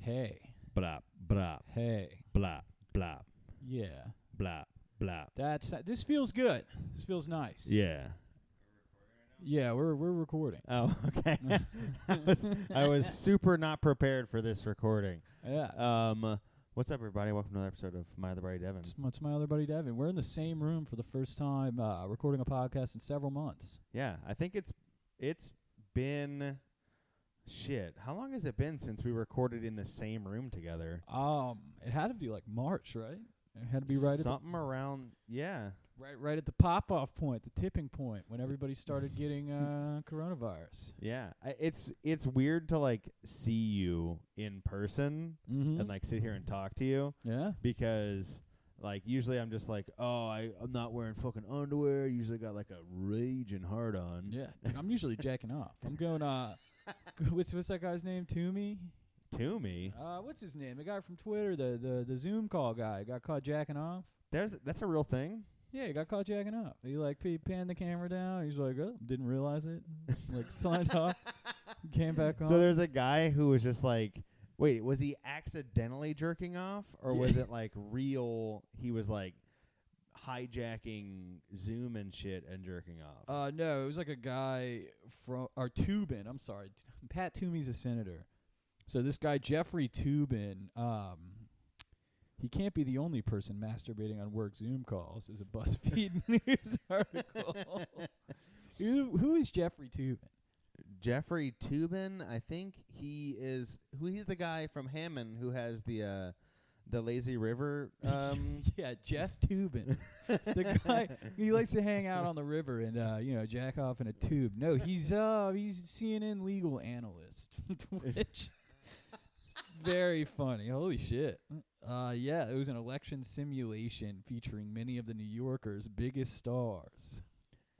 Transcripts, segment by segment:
Hey. Blop, blop, Hey. blop, blop, Yeah. blop, blop. This feels good. This feels nice. Yeah. Yeah, we're recording. Oh, okay. I was super not prepared for this recording. Yeah. What's up, everybody? Welcome to another episode of My Other Buddy Devin. It's my other buddy Devin. We're in the same room for the first time recording a podcast in several months. Yeah, I think it's been shit. How long has it been since we recorded in the same room together? It had to be like March, right? It had to be right something around, yeah. Right at the pop-off point, the tipping point, when everybody started getting coronavirus. Yeah, it's weird to like see you in person and like sit here and talk to you. Yeah, because like usually I'm just like, oh, I'm not wearing fucking underwear. Usually got like a raging hard on. Yeah, dude, I'm usually jacking off. I'm going. What's that guy's name? Toomey. Toomey. What's his name? The guy from Twitter, the Zoom call guy, got caught jacking off. That's a real thing. Yeah, he got caught jacking up. He panned the camera down. He's like, oh, didn't realize it. Like, signed off. Came back on. So there's a guy who was just like, wait, was he accidentally jerking off? Or was it like real, he was like hijacking Zoom and shit and jerking off? No, it was like a guy from, or Toobin, I'm sorry. Pat Toomey's a senator. So this guy, Jeffrey Toobin, he can't be the only person masturbating on work Zoom calls, is a BuzzFeed News article. Who is Jeffrey Toobin? Jeffrey Toobin, I think he's the guy from Hammond who has the lazy river. Yeah, Jeff Toobin. The guy, he likes to hang out on the river and jack off in a tube. No, he's CNN legal analyst. Which very funny. Holy shit. Yeah, it was an election simulation featuring many of the New Yorker's biggest stars.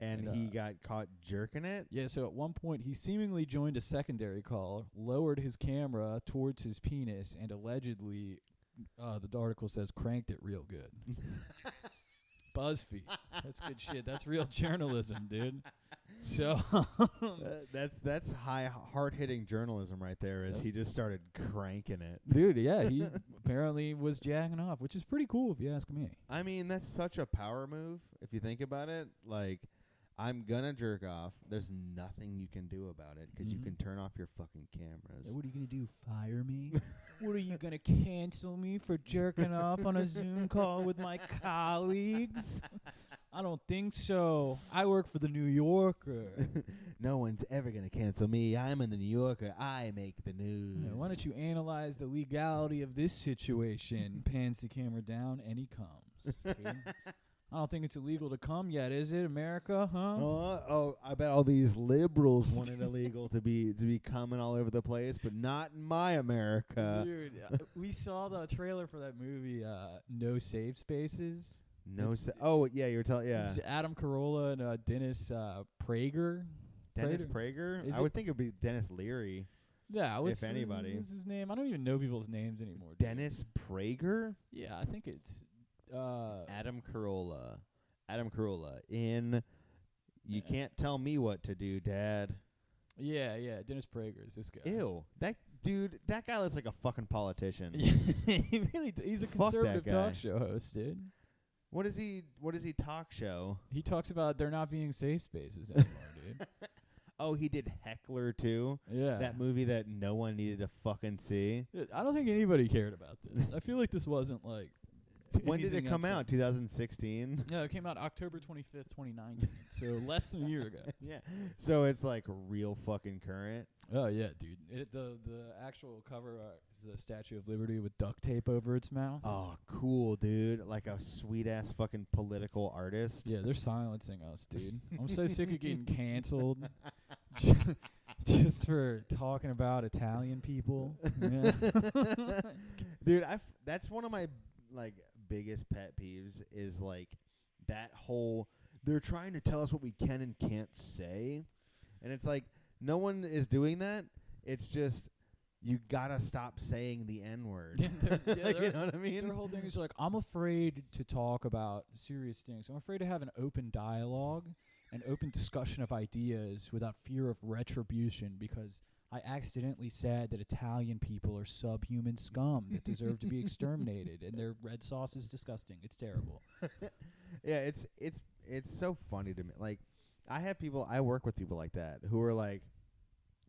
And he got caught jerking it? Yeah, so at one point he seemingly joined a secondary call, lowered his camera towards his penis, and allegedly, the article says, cranked it real good. BuzzFeed. That's good shit. That's real journalism, dude. So that's high hard-hitting journalism right there. He just started cranking it, dude. Yeah, he apparently was jacking off, which is pretty cool if you ask me. I mean, that's such a power move if you think about it. Like, I'm gonna jerk off. There's nothing you can do about it because you can turn off your fucking cameras. What are you gonna do? Fire me? What are you gonna cancel me for jerking off on a Zoom call with my colleagues? I don't think so. I work for the New Yorker. No one's ever going to cancel me. I'm in the New Yorker. I make the news. Yeah, why don't you analyze the legality of this situation? Pans the camera down, and he comes. Dude. I don't think it's illegal to come yet, is it, America? Huh? I bet all these liberals want it illegal to be coming all over the place, but not in my America. Dude, we saw the trailer for that movie, No Safe Spaces. Yeah, you were telling. Yeah, it's Adam Carolla and Dennis Prager. Dennis Prager? I would think it would be Dennis Leary. Yeah, if anybody. What's his name? I don't even know people's names anymore. Dennis Prager? Yeah, I think it's Adam Carolla. Adam Carolla in You Can't Tell Me What to Do, Dad. Yeah, Dennis Prager is this guy. Ew, that guy looks like a fucking politician. He really he's a conservative talk show host, dude. What does he talk show? He talks about there not being safe spaces anymore, dude. Oh, he did Heckler too? Yeah. That movie that no one needed to fucking see. Dude, I don't think anybody cared about this. I feel like this wasn't like when did it come out? 2016? No, it came out October 25th, 2019. So less than a year ago. Yeah. So it's like real fucking current. Oh yeah, dude. The actual cover is the Statue of Liberty with duct tape over its mouth. Oh, cool, dude. Like a sweet ass fucking political artist. Yeah, they're silencing us, dude. I'm so sick of getting canceled just for talking about Italian people. Yeah. Dude, that's one of my like biggest pet peeves is like that whole they're trying to tell us what we can and can't say. And it's like no one is doing that. It's just you gotta stop saying the N-word. You know what I mean? Their whole thing is like, I'm afraid to talk about serious things. I'm afraid to have an open dialogue, an open discussion of ideas without fear of retribution because I accidentally said that Italian people are subhuman scum that deserve to be exterminated, and their red sauce is disgusting. It's terrible. Yeah, it's so funny to me. Like, I work with people like that who are like,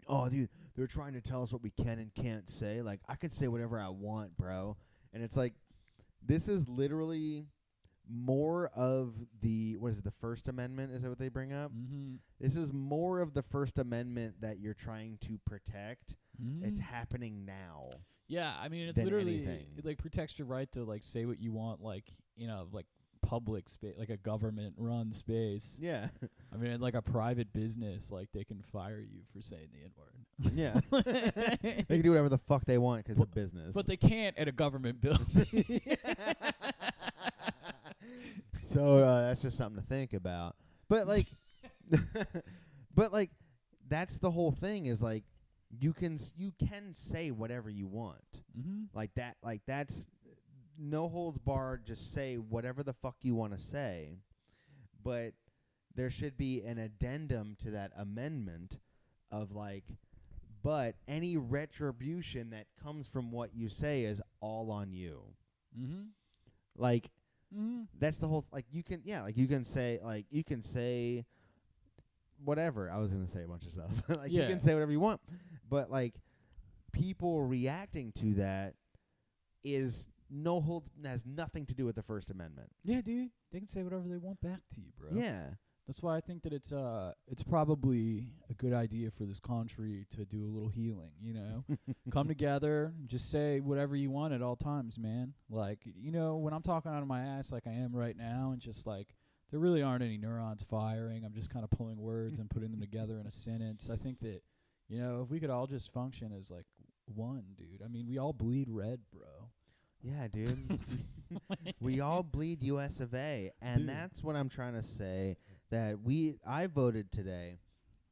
oh, dude, they're trying to tell us what we can and can't say. Like, I can say whatever I want, bro. And it's like, this is literally more of the First Amendment? Is that what they bring up? Mm-hmm. This is more of the First Amendment that you're trying to protect. Mm-hmm. It's happening now. Yeah, I mean, it's than literally anything. it like protects your right to like say what you want, like, you know, like public space, like a government run space. Yeah. I mean, like a private business, like they can fire you for saying the N-word. Yeah. They can do whatever the fuck they want 'cause it's a business. But they can't at a government building. So that's just something to think about. But like, that's the whole thing. Is like, you can say whatever you want. Mm-hmm. Like that's no holds barred. Just say whatever the fuck you want to say. But there should be an addendum to that amendment of like, but any retribution that comes from what you say is all on you. Mm-hmm. Like. Mm-hmm. That's the whole you can say whatever. I was gonna say a bunch of stuff. You can say whatever you want, but like people reacting to that has nothing to do with the First Amendment. Yeah, dude, they can say whatever they want back to you, bro. Yeah. That's why I think that it's probably a good idea for this country to do a little healing, you know? Come together, just say whatever you want at all times, man. Like, you know, when I'm talking out of my ass like I am right now, and just like there really aren't any neurons firing, I'm just kind of pulling words and putting them together in a sentence. I think that, you know, if we could all just function as like one, dude. I mean, we all bleed red, bro. Yeah, dude. We all bleed US of A, and dude, that's what I'm trying to say. That I voted today,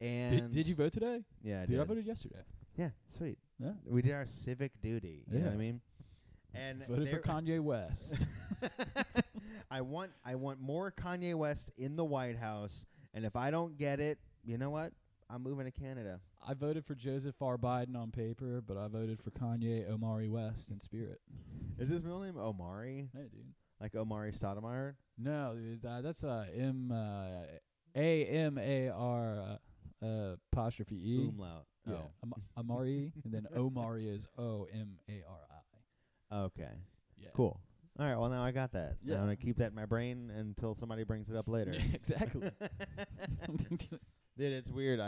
and did you vote today? Yeah, I did. did. I voted yesterday. Yeah, sweet. Yeah, we did our civic duty. You know what I mean? And voted for Kanye West. I want more Kanye West in the White House, and if I don't get it, you know what? I'm moving to Canada. I voted for Joseph R. Biden on paper, but I voted for Kanye Omari West in spirit. Is his middle name Omari? Hey, dude. Like Omari Stoudemire? No, dude, that's A-M-A-R apostrophe E. Umlaut. Yeah, Amari, and then Omari is O-M-A-R-I. Okay. Yeah. Cool. All right, well, now I got that. Yeah. I'm going to keep that in my brain until somebody brings it up later. Exactly. Dude, it's weird.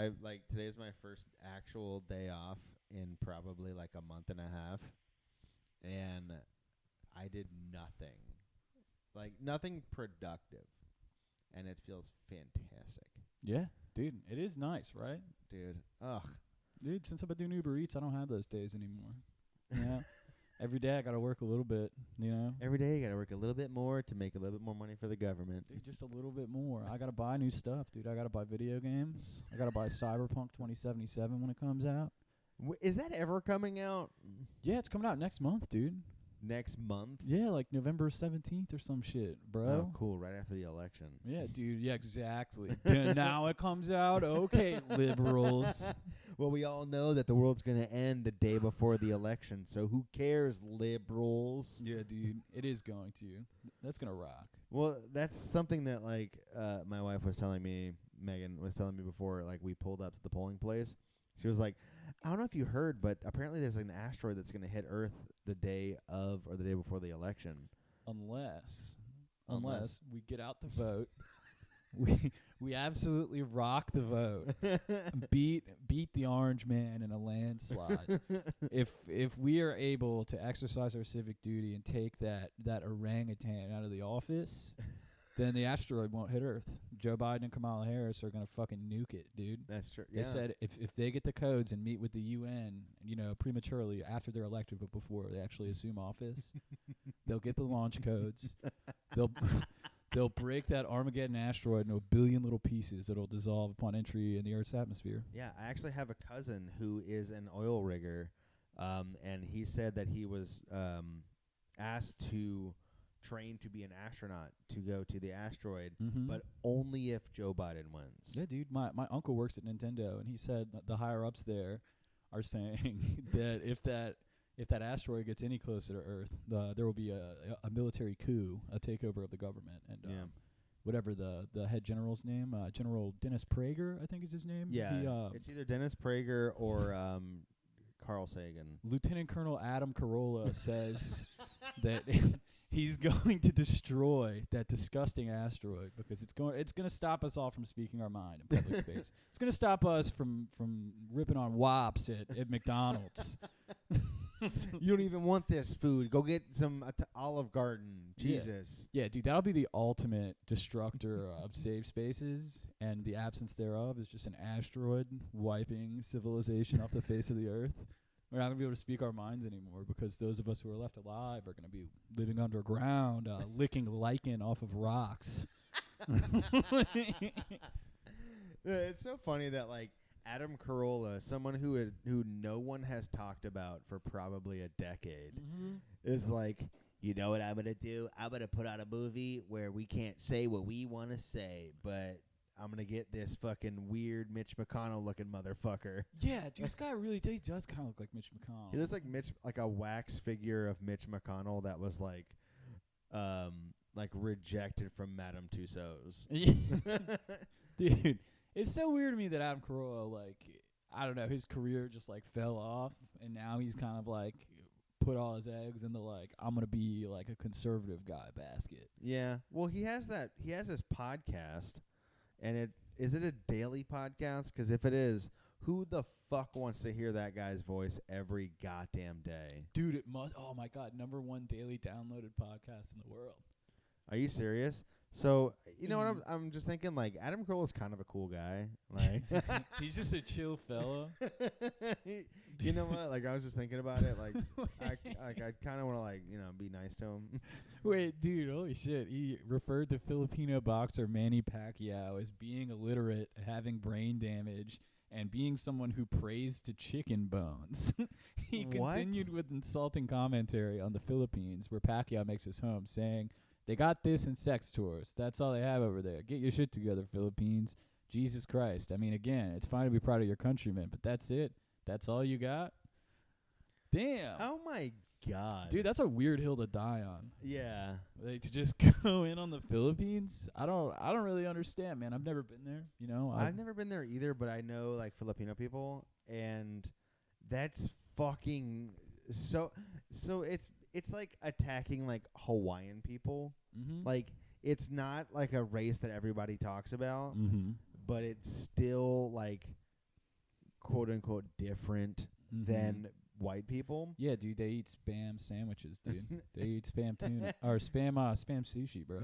Today's my first actual day off in probably like a month and a half, and I did nothing. Like, nothing productive, and it feels fantastic. Yeah, dude, it is nice, right? Dude, ugh. Dude, since I've been doing Uber Eats, I don't have those days anymore. Yeah. Every day I got to work a little bit, you know? Every day you got to work a little bit more to make a little bit more money for the government. Dude, just a little bit more. I got to buy new stuff, dude. I got to buy video games. I got to buy Cyberpunk 2077 when it comes out. Is that ever coming out? Yeah, it's coming out next month, dude. Next month? Yeah, like November 17th or some shit, bro. Oh, cool. Right after the election. Yeah, dude. Yeah, exactly. Now it comes out. Okay, liberals. Well, we all know that the world's going to end the day before the election, so who cares, liberals? Yeah, dude. It is going to. That's going to rock. Well, that's something that, like, my wife was telling me, Megan was telling me before, like, we pulled up to the polling place. She was like, I don't know if you heard, but apparently there's an asteroid that's going to hit Earth the day of or the day before the election. Unless we get out the vote. We absolutely rock the vote. beat the orange man in a landslide. If we are able to exercise our civic duty and take that orangutan out of the office, then the asteroid won't hit Earth. Joe Biden and Kamala Harris are going to fucking nuke it, dude. That's true. They said if they get the codes and meet with the UN, you know, prematurely after they're elected but before they actually assume office, they'll get the launch codes. They'll break that Armageddon asteroid into a billion little pieces that'll dissolve upon entry in the Earth's atmosphere. Yeah, I actually have a cousin who is an oil rigger, and he said that he was asked to train to be an astronaut to go to the asteroid, but only if Joe Biden wins. Yeah, dude. My uncle works at Nintendo, and he said that the higher-ups there are saying that if that asteroid gets any closer to Earth, there will be a military coup, a takeover of the government, and whatever the head general's name, General Dennis Prager, I think is his name. Yeah, it's either Dennis Prager or Carl Sagan. Lieutenant Colonel Adam Carolla says that he's going to destroy that disgusting asteroid because it's going to stop us all from speaking our mind in public space. It's going to stop us from ripping on wops at McDonald's. You don't even want this food. Go get some Olive Garden. Jesus. Yeah, dude, that'll be the ultimate destructor of safe spaces, and the absence thereof is just an asteroid wiping civilization off the face of the earth. We're not going to be able to speak our minds anymore because those of us who are left alive are going to be living underground, licking lichen off of rocks. It's so funny that, like, Adam Carolla, someone who no one has talked about for probably a decade, is like, you know what I'm going to do? I'm going to put out a movie where we can't say what we want to say, but I'm going to get this fucking weird Mitch McConnell-looking motherfucker. Yeah, dude, this guy really does kind of look like Mitch McConnell. He looks like a wax figure of Mitch McConnell that was like rejected from Madame Tussauds. Dude, it's so weird to me that Adam Carolla, like, I don't know, his career just like fell off, and now he's kind of like put all his eggs in the like I'm gonna be like a conservative guy basket. Yeah, well, he has his podcast, and is it a daily podcast? Because if it is, who the fuck wants to hear that guy's voice every goddamn day? Dude, it must. Oh my god, #1 daily downloaded podcast in the world. Are you serious? So, you know what, I'm just thinking, like, Adam Carolla's kind of a cool guy. Like, he's just a chill fella. You know what? Like, I was just thinking about it. Like, I kind of want to, like, you know, be nice to him. Wait, dude, holy shit. He referred to Filipino boxer Manny Pacquiao as being illiterate, having brain damage, and being someone who prays to chicken bones. He continued with insulting commentary on the Philippines, where Pacquiao makes his home, saying, "They got this in sex tours. That's all they have over there. Get your shit together, Philippines. Jesus Christ." I mean, again, it's fine to be proud of your countrymen, but that's it. That's all you got? Damn. Oh, my God. Dude, that's a weird hill to die on. Yeah. Like, to just go in on the Philippines? I don't really understand, man. I've never been there, you know. I've never been there either, but I know, like, Filipino people, and that's fucking so it's like attacking like Hawaiian people. Like, it's not like a race that everybody talks about, but it's still like quote unquote different than white people. Yeah, dude, they eat spam sandwiches, dude. They eat spam tuna or spam sushi, bro.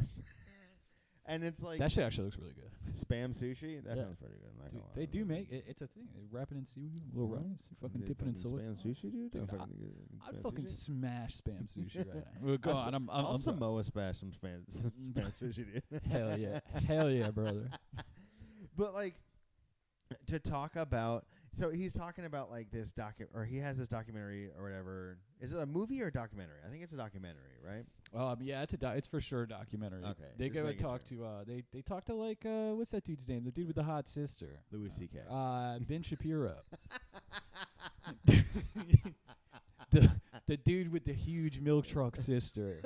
And it's like that shit actually looks really good. Spam sushi? That sounds pretty good. Dude, they do make it. It's a thing. They wrap it in seaweed, little rice. You fucking dip it in soy spam sauce. Sushi, dude? I'd fucking smash spam sushi right now. Well, go on. I'll Samoa smash some spam sushi, dude. Hell yeah, brother. But like, to talk about, so he's talking about like this or he has this documentary or whatever. Is it a movie or a documentary? I think it's a documentary, right? Yeah, it's for sure a documentary. Okay. They go and talk to they talk to like what's that dude's name? The dude with the hot sister. Louis C.K. Ben Shapiro. the dude with the huge milk truck sister.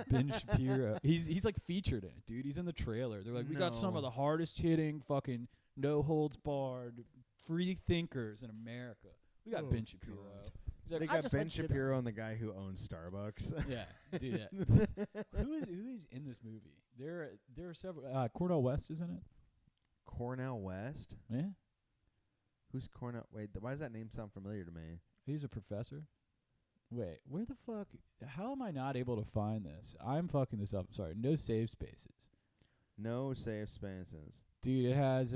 Ben Shapiro. He's like featured in it, dude. He's in the trailer. They're like, we got some of the hardest hitting fucking no holds barred free thinkers in America. We got Ben Shapiro. Like, they got Ben Shapiro and the guy who owns Starbucks. Yeah, dude. Yeah. Who is in this movie? There are several. Cornel West is in it. Cornel West? Yeah. Who's Cornel? Wait, why does that name sound familiar to me? He's a professor. Wait, where the fuck? How am I not able to find this? I'm fucking this up. Sorry. No save spaces. No save spaces. Dude, it has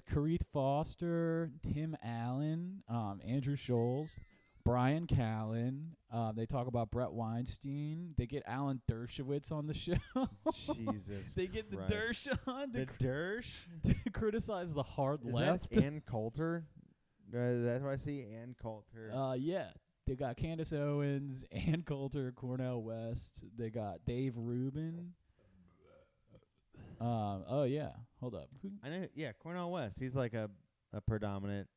Carith Foster, Tim Allen, Andrew Scholes, Brian Callen. They talk about Brett Weinstein. They get Alan Dershowitz on the show. Jesus They get Christ. the Dersh on to criticize the hard left. Is that Ann Coulter? That's what I see, Ann Coulter. Yeah. They got Candace Owens, Ann Coulter, Cornel West. They got Dave Rubin. Oh yeah, hold up. I know. Yeah, Cornel West. He's like a predominant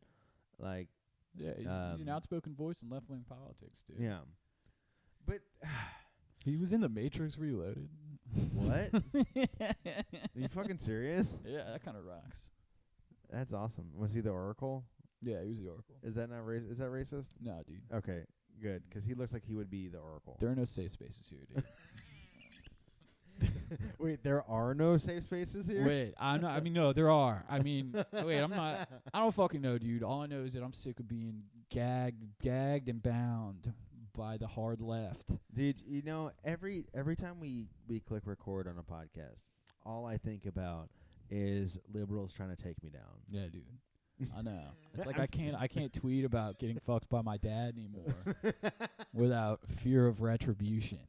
Like, Yeah, he's an outspoken voice in left-wing politics, dude. yeah. But he was in The Matrix Reloaded. what? Are you fucking serious? Yeah, that kind of rocks. That's awesome. Was he the Oracle? Yeah, he was the Oracle. Is that not Is that racist? No, dude. Okay, good. Because he looks like he would be the Oracle. There are no safe spaces here, dude. Wait, there are no safe spaces here? Wait, I'm not. I mean, no, there are. I mean, wait, I'm not. I don't fucking know, dude. All I know is that I'm sick of being gagged and bound by the hard left. Dude, you know, every time we click record on a podcast, all I think about is liberals trying to take me down. Yeah, dude. I know. It's like I can't tweet about getting fucked by my dad anymore without fear of retribution.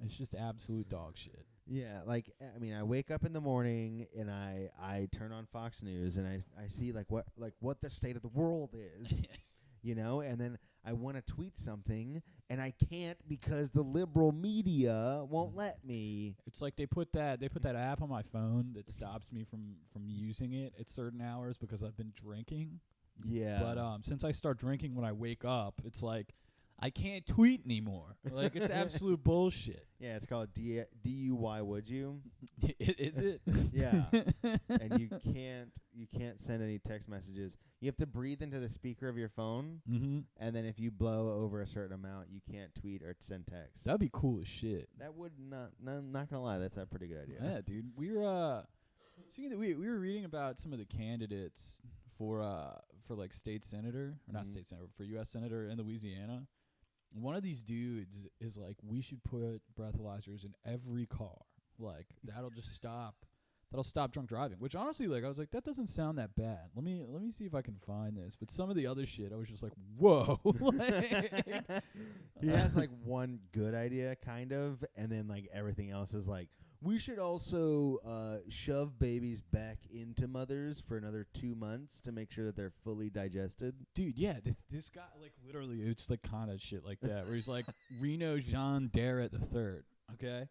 It's just absolute dog shit. Yeah, like, I mean, I wake up in the morning and I turn on Fox News and I see what the state of the world is. You know, and then I want to tweet something and I can't because the liberal media won't let me. It's like they put that app on my phone that stops me from using it at certain hours because I've been drinking. Yeah. But since I start drinking when I wake up, it's like I can't tweet anymore. Like, it's absolute bullshit. Yeah, it's called DUI, would you? Is it? Yeah. And you can't send any text messages. You have to breathe into the speaker of your phone, and then if you blow over a certain amount, you can't tweet or send text. That'd be cool as shit. That would not gonna lie, that's a pretty good idea. Yeah, dude. We were we were reading about some of the candidates for like state senator, or not state senator, for U.S. senator in Louisiana. One of these dudes is like, we should put breathalyzers in every car. Like, that'll stop drunk driving. Which honestly, like, I was like, that doesn't sound that bad. Let me see if I can find this. But some of the other shit, I was just like, whoa. He has like one good idea, kind of, and then like everything else is like, we should also shove babies back into mothers for another 2 months to make sure that they're fully digested. Dude, yeah, this guy, like, literally, it's like kind of shit like that, where he's like Reno Jean Darrett III, okay?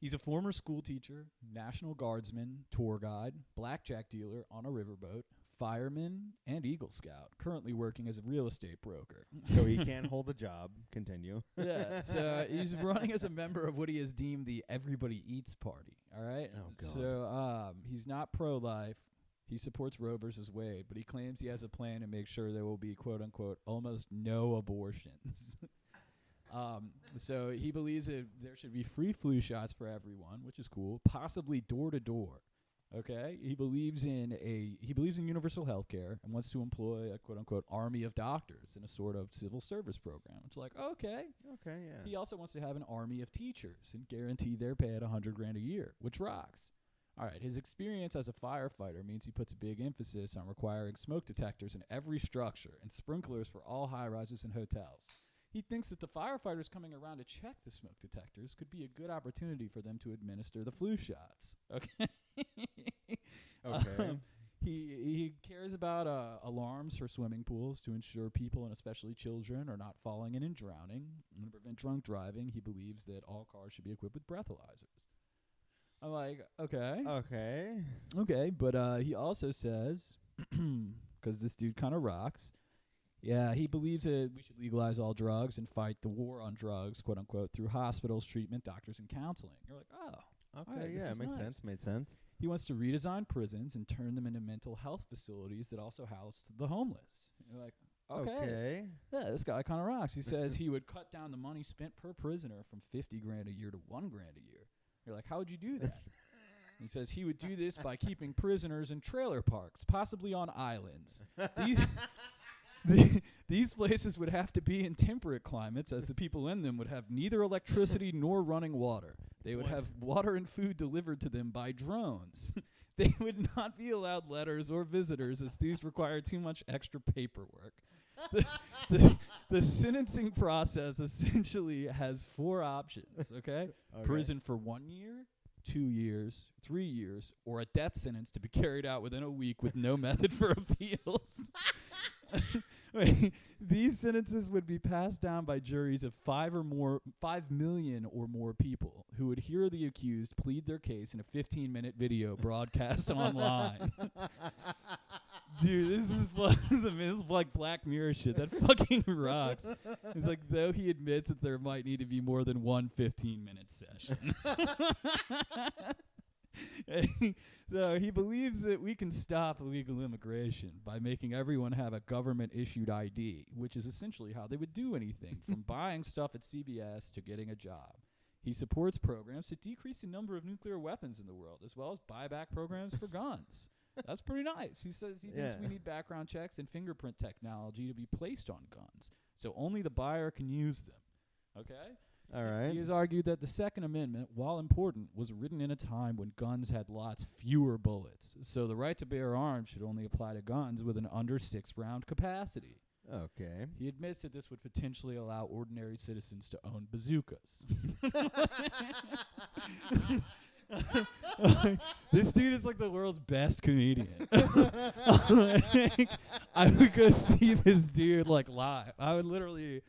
He's a former school teacher, National Guardsman, tour guide, blackjack dealer on a riverboat, fireman, and Eagle Scout, currently working as a real estate broker. So he can't hold a job. Continue. Yeah, so he's running as a member of what he has deemed the Everybody Eats Party, all right? Oh, God. So he's not pro-life. He supports Roe versus Wade, but he claims he has a plan to make sure there will be, quote-unquote, almost no abortions. So he believes that there should be free flu shots for everyone, which is cool, possibly door-to-door. Okay, he believes in universal health care and wants to employ a quote-unquote army of doctors in a sort of civil service program. It's like, okay, yeah. He also wants to have an army of teachers and guarantee their pay at $100,000 a year, which rocks. All right, his experience as a firefighter means he puts a big emphasis on requiring smoke detectors in every structure and sprinklers for all high-rises and hotels. He thinks that the firefighters coming around to check the smoke detectors could be a good opportunity for them to administer the flu shots. Okay. Okay. He cares about alarms for swimming pools to ensure people, and especially children, are not falling in and drowning. And to prevent drunk driving, he believes that all cars should be equipped with breathalyzers. I'm like, okay, but he also says, because this dude kind of rocks, yeah, he believes that we should legalize all drugs and fight the war on drugs, quote unquote, through hospitals, treatment, doctors, and counseling. You're like, oh, okay, right, yeah, makes sense. Made sense. He wants to redesign prisons and turn them into mental health facilities that also house the homeless. You're like, okay. Yeah, this guy kind of rocks. He says he would cut down the money spent per prisoner from $50,000 a year to $1,000 a year. You're like, how would you do that? He says he would do this by keeping prisoners in trailer parks, possibly on islands. These places would have to be in temperate climates, as the people in them would have neither electricity nor running water. They would have water and food delivered to them by drones. They would not be allowed letters or visitors, as these require too much extra paperwork. The sentencing process essentially has 4 options, okay? Prison for 1 year, 2 years, 3 years, or a death sentence to be carried out within a week with no method for appeals. These sentences would be passed down by juries of 5 million or more people who would hear the accused plead their case in a 15-minute video broadcast online. Dude, this is like Black Mirror shit. That fucking rocks. He's like, though he admits that there might need to be more than one 15-minute session. So he believes that we can stop illegal immigration by making everyone have a government-issued ID, which is essentially how they would do anything, from buying stuff at CVS to getting a job. He supports programs to decrease the number of nuclear weapons in the world, as well as buyback programs for guns. That's pretty nice. He says he thinks we need background checks and fingerprint technology to be placed on guns, so only the buyer can use them. Okay? All right. He has argued that the Second Amendment, while important, was written in a time when guns had lots fewer bullets, so the right to bear arms should only apply to guns with an under 6-round capacity. Okay. He admits that this would potentially allow ordinary citizens to own bazookas. This dude is like the world's best comedian. I would go see this dude like live. I would literally.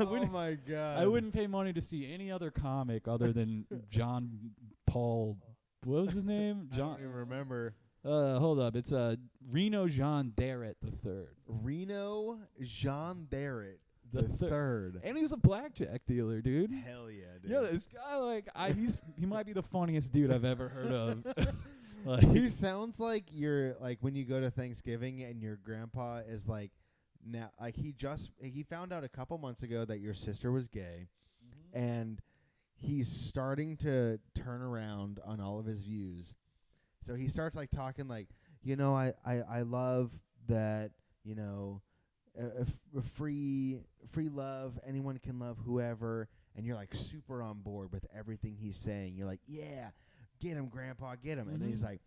Oh my god! I wouldn't pay money to see any other comic other than John Paul. What was his name? I don't even remember. Hold up. It's Reno Jean Darrett III. Reno Jean Darrett the third. And he was a blackjack dealer, dude. Hell yeah, dude. Yeah, this guy, like, he might be the funniest dude I've ever heard of. Like, he sounds like you're like when you go to Thanksgiving and your grandpa is like, now, like he found out a couple months ago that your sister was gay, and he's starting to turn around on all of his views. So he starts like talking like, I love that, free love, anyone can love whoever, and you're like super on board with everything he's saying. You're like, yeah, get him, Grandpa, get him. And then he's like,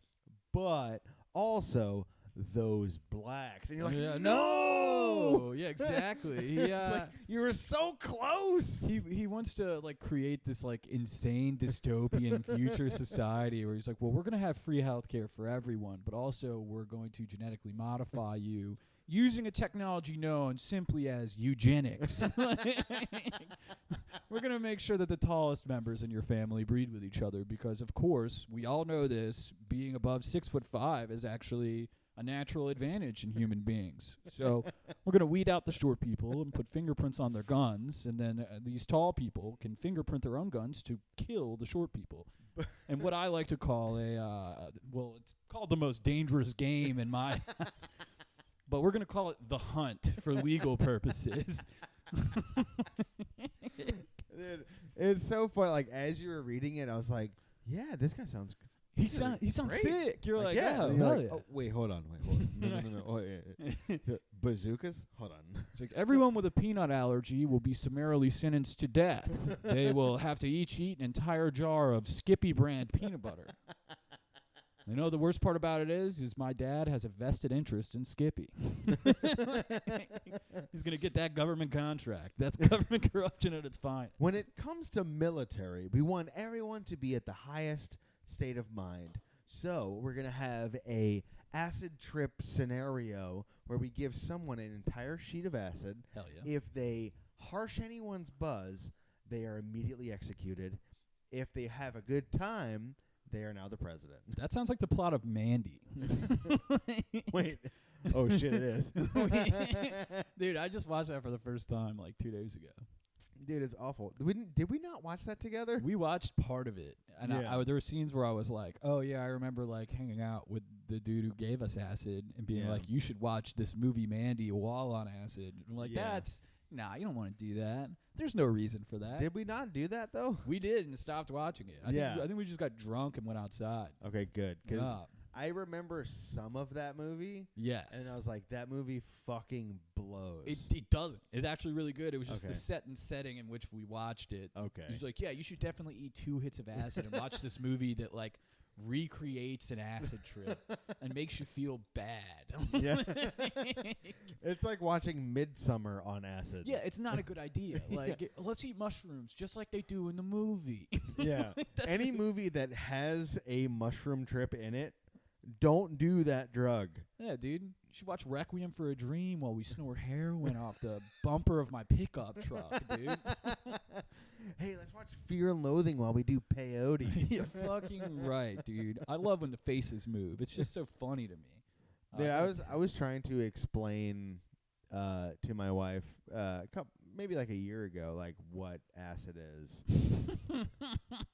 but also those blacks, and you're like, no. Yeah, exactly. It's like, you were so close. He wants to like create this like insane dystopian future society where he's like, well, we're gonna have free healthcare for everyone, but also we're going to genetically modify you using a technology known simply as eugenics. We're going to make sure that the tallest members in your family breed with each other because, of course, we all know this, being above 6'5" is actually a natural advantage in human beings. So we're going to weed out the short people and put fingerprints on their guns, and then these tall people can fingerprint their own guns to kill the short people. And what I like to call it's called the most dangerous game in my house. But we're going to call it the hunt for legal purposes. Dude, it's so funny. Like, as you were reading it, I was like, yeah, this guy sounds He sounds great. sick. You're like, yeah. oh, And you're hell like, yeah. oh, wait, hold on. No. Oh, yeah. Bazookas? Hold on. It's like everyone with a peanut allergy will be summarily sentenced to death. They will have to each eat an entire jar of Skippy brand peanut butter. You know, the worst part about it is my dad has a vested interest in Skippy. He's going to get that government contract. That's government corruption at its finest. When it comes to military, we want everyone to be at the highest state of mind. So we're going to have a acid trip scenario where we give someone an entire sheet of acid. Hell yeah. If they harsh anyone's buzz, they are immediately executed. If they have a good time, they are now the president. That sounds like the plot of Mandy. Wait. Oh, shit, it is. Dude, I just watched that for the first time like 2 days ago. Dude, it's awful. Did we not watch that together? We watched part of it. And Yeah. there were scenes where I was like, oh, yeah, I remember like hanging out with the dude who gave us acid and being Yeah. like, you should watch this movie Mandy while on acid. And I'm like, Yeah. nah, you don't want to do that. There's no reason for that. Did we not do that, though? We did and stopped watching it. I think we just got drunk and went outside. Okay, good. Because Yeah. I remember some of that movie, Yes. and I was like, that movie fucking blows. It doesn't. It's actually really good. It was just Okay. the setting in which we watched it. Okay. He's like, yeah, you should definitely eat 2 hits of acid and watch this movie that like recreates an acid trip and makes you feel bad. Yeah. It's like watching Midsummer on acid. Yeah, it's not a good idea. Like, let's eat mushrooms just like they do in the movie. Yeah. Any movie that has a mushroom trip in it, don't do that drug. Yeah, dude. You should watch Requiem for a Dream while we snort heroin off the bumper of my pickup truck, dude. Hey, let's watch Fear and Loathing while we do peyote. You're fucking right, dude. I love when the faces move. It's just so funny to me. Yeah, I was trying to explain to my wife maybe like a year ago, like what acid is,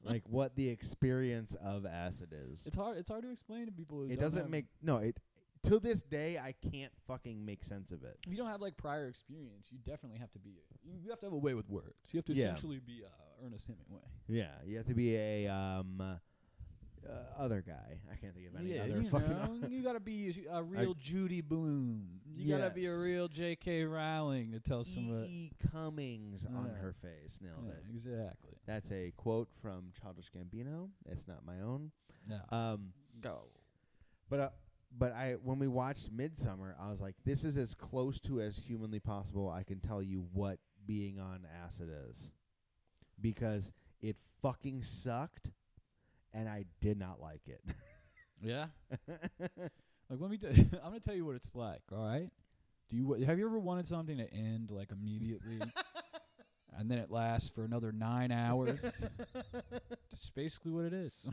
like what the experience of acid is. It's hard to explain to people. Who It doesn't make it to this day. I can't fucking make sense of it. If you don't have like prior experience, you definitely have to be. You have to have a way with words. You have to essentially be Ernest Hemingway. Yeah, you have to be a other guy. I can't think of any other fucking. You gotta be a real Judy Blume. You gotta be a real J.K. Rowling to tell someone. E. Cummings on her face. Nailed it. Exactly. That's a quote from Childish Gambino. It's not my own. No. Go. But when we watched Midsummer, I was like, this is as close to as humanly possible I can tell you what being on acid is, because it fucking sucked. And I did not like it. Yeah. Like I'm gonna tell you what it's like. All right. Have you ever wanted something to end like immediately, and then it lasts for another 9 hours? That's basically what it is.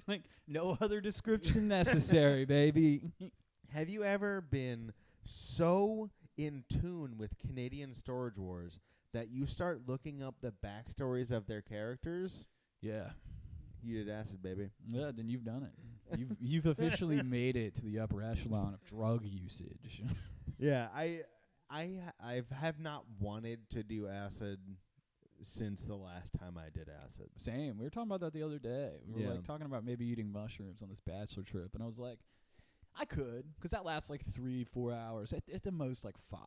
Like no other description necessary, baby. Have you ever been so in tune with Canadian Storage Wars that you start looking up the backstories of their characters? Yeah. You did acid, baby. Yeah, then you've done it. You've officially made it to the upper echelon of drug usage. Yeah, I have not wanted to do acid since the last time I did acid. Same. We were talking about that the other day. We were Yeah. like talking about maybe eating mushrooms on this bachelor trip, and I was like, I could, because that lasts like 3-4 hours. At the most, like 5.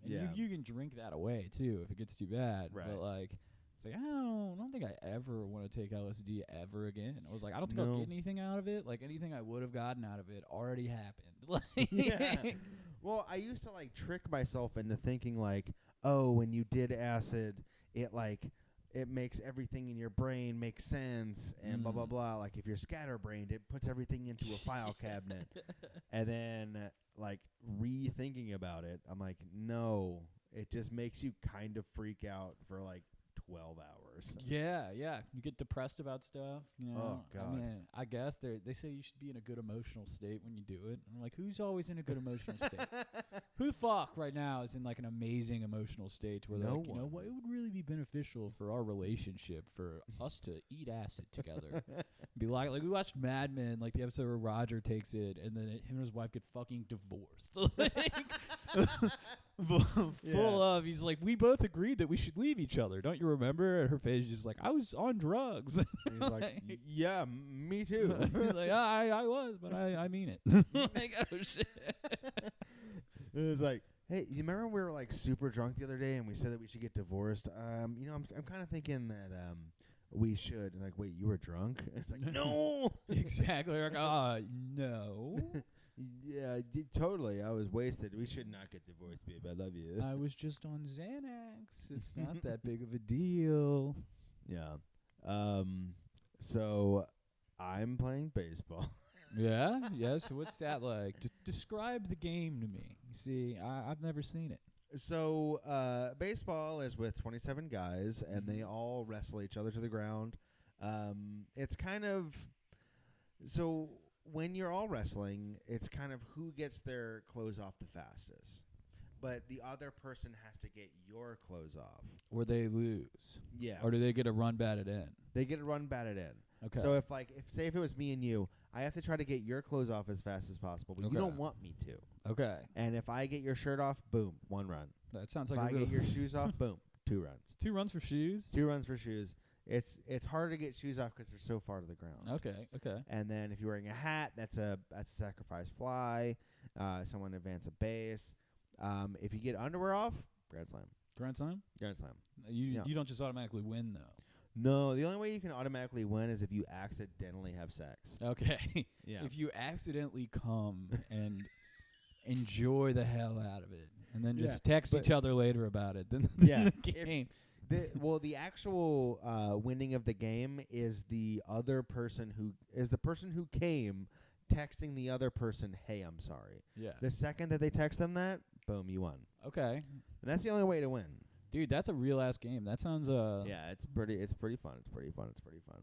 And Yeah. you can drink that away too if it gets too bad. Right. But like. It's like, I don't think I ever want to take LSD ever again. I was like, I don't think I'll get anything out of it. Like, anything I would have gotten out of it already happened. Yeah. Well, I used to, like, trick myself into thinking, like, oh, when you did acid, it makes everything in your brain make sense and blah, blah, blah. Like, if you're scatterbrained, it puts everything into a file cabinet. And then, like, rethinking about it, I'm like, no, it just makes you kind of freak out for, like, 12 hours. Yeah. You get depressed about stuff. You know? Oh, God. I mean, I guess they say you should be in a good emotional state when you do it. And I'm like, who's always in a good emotional state? Who the fuck right now is in like an amazing emotional state where they're like, you know what, it would really be beneficial for our relationship for us to eat acid together. Be like we watched Mad Men, like the episode where Roger takes it and then him and his wife get fucking divorced. Full of, he's like, we both agreed that we should leave each other. Don't you remember? And her face is just like, I was on drugs. He's like, yeah, me too. He's like, I was, but I mean it. Like, oh shit. It's like, hey, you remember we were like super drunk the other day and we said that we should get divorced? I'm kind of thinking that we should. And like, wait, you were drunk? And it's like, no. Exactly. Like, no. Yeah, totally. I was wasted. We should not get divorced, babe. I love you. I was just on Xanax. It's not that big of a deal. Yeah. So I'm playing baseball. Yeah. So what's that like? Describe the game to me. You see, I've never seen it. So baseball is with 27 guys, and they all wrestle each other to the ground. It's kind of so. When you're all wrestling, it's kind of who gets their clothes off the fastest. But the other person has to get your clothes off. Or they lose. Yeah. Or do they get a run batted in? They get a run batted in. Okay. So if it was me and you, I have to try to get your clothes off as fast as possible, but you don't want me to. Okay. And if I get your shirt off, boom, 1 run. That sounds if like I get your shoes off, boom, 2 runs. 2 runs for shoes? 2 runs for shoes. It's harder to get shoes off because they're so far to the ground. Okay. And then if you're wearing a hat, that's a sacrifice fly. Someone advance a base. If you get underwear off, grand slam. Grand slam? Grand slam. You don't just automatically win though. No, the only way you can automatically win is if you accidentally have sex. Okay. Yeah. If you accidentally come and enjoy the hell out of it, and then just text each other later about it, then the game. The actual winning of the game is the person who came texting the other person, hey, I'm sorry. Yeah. The second that they text them that, boom, you won. Okay. And that's the only way to win. Dude, that's a real ass game. That sounds yeah, it's pretty fun.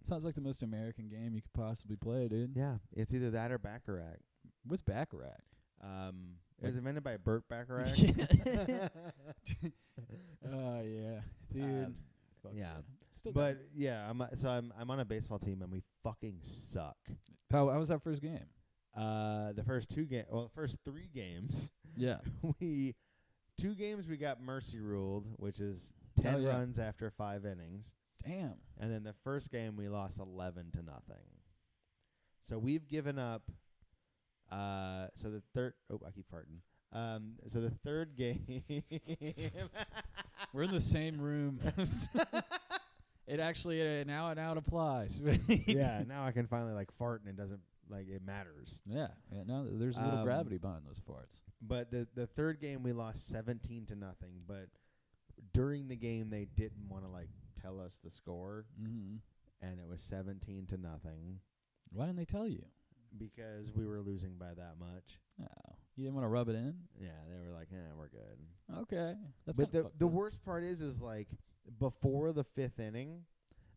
Sounds like the most American game you could possibly play, dude. Yeah, it's either that or Baccarat. What's Baccarat? It was invented by Burt Bacharach. Oh yeah, dude. Yeah, Still but yeah, I'm on a baseball team and we fucking suck. how was that first game? The first the first 3 games, Yeah. 2 games we got mercy ruled, which is Oh, 10 yeah. runs after 5 innings. Damn. And then the first game we lost 11-0. So we've given up. So the third. Oh, I keep farting. So the third game. We're in the same room. It actually now it applies. Yeah, now I can finally fart and it doesn't it matters. Yeah. No, there's a little gravity behind those farts. But the third game we lost 17-0. But during the game they didn't want to tell us the score, and it was 17-0 Why didn't they tell you? because we were losing by that much. Oh, you didn't want to rub it in. Yeah, they were like, we're good. Okay. That's But kinda the fucked up. worst part is before the 5th inning,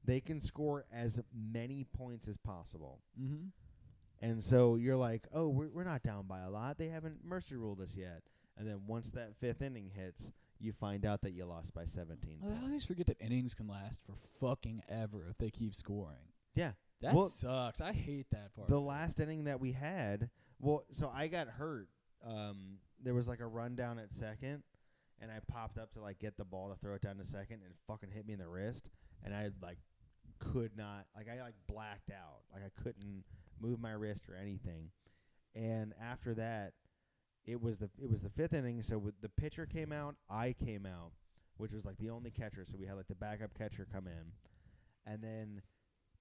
they can score as many points as possible. Mm-hmm. And so you're like, oh, we're not down by a lot. They haven't mercy ruled us yet. And then once that 5th inning hits, you find out that you lost by 17 I always points. forget that innings can last for fucking ever if they keep scoring. Yeah. That sucks. I hate that part. The last inning that we had, so I got hurt. There was a rundown at second, and I popped up to get the ball to throw it down to second, and it fucking hit me in the wrist, and I could not, I blacked out. I couldn't move my wrist or anything. And after that, it was the 5th inning. So the pitcher came out, I came out, which was the only catcher. So we had the backup catcher come in, and then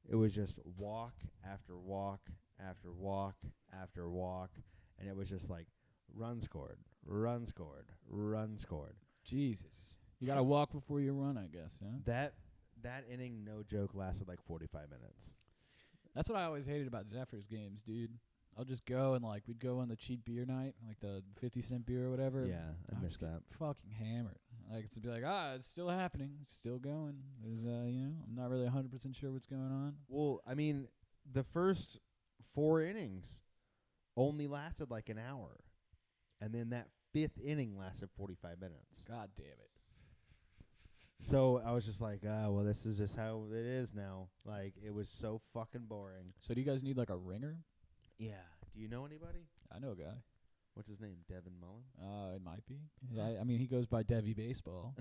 it was just walk after walk after walk after walk, and it was just run scored, run scored, run scored. Jesus. You got to walk before you run, I guess, huh? That inning, no joke, lasted 45 minutes. That's what I always hated about Zephyr's games, dude. I'll just go and we'd go on the cheap beer night, the 50-cent beer or whatever. Yeah, I missed that. Fucking hammered. It's be it's still happening, it's still going. There's I'm not really 100% sure what's going on. Well, I mean, the first 4 innings only lasted an hour, and then that 5th inning lasted 45 minutes. God damn it. So I was just well, this is just how it is now. It was so fucking boring. So do you guys need a ringer? Yeah. Do you know anybody? I know a guy. What's his name? Devin Mullen? It might be. Yeah, I mean, he goes by Devi Baseball.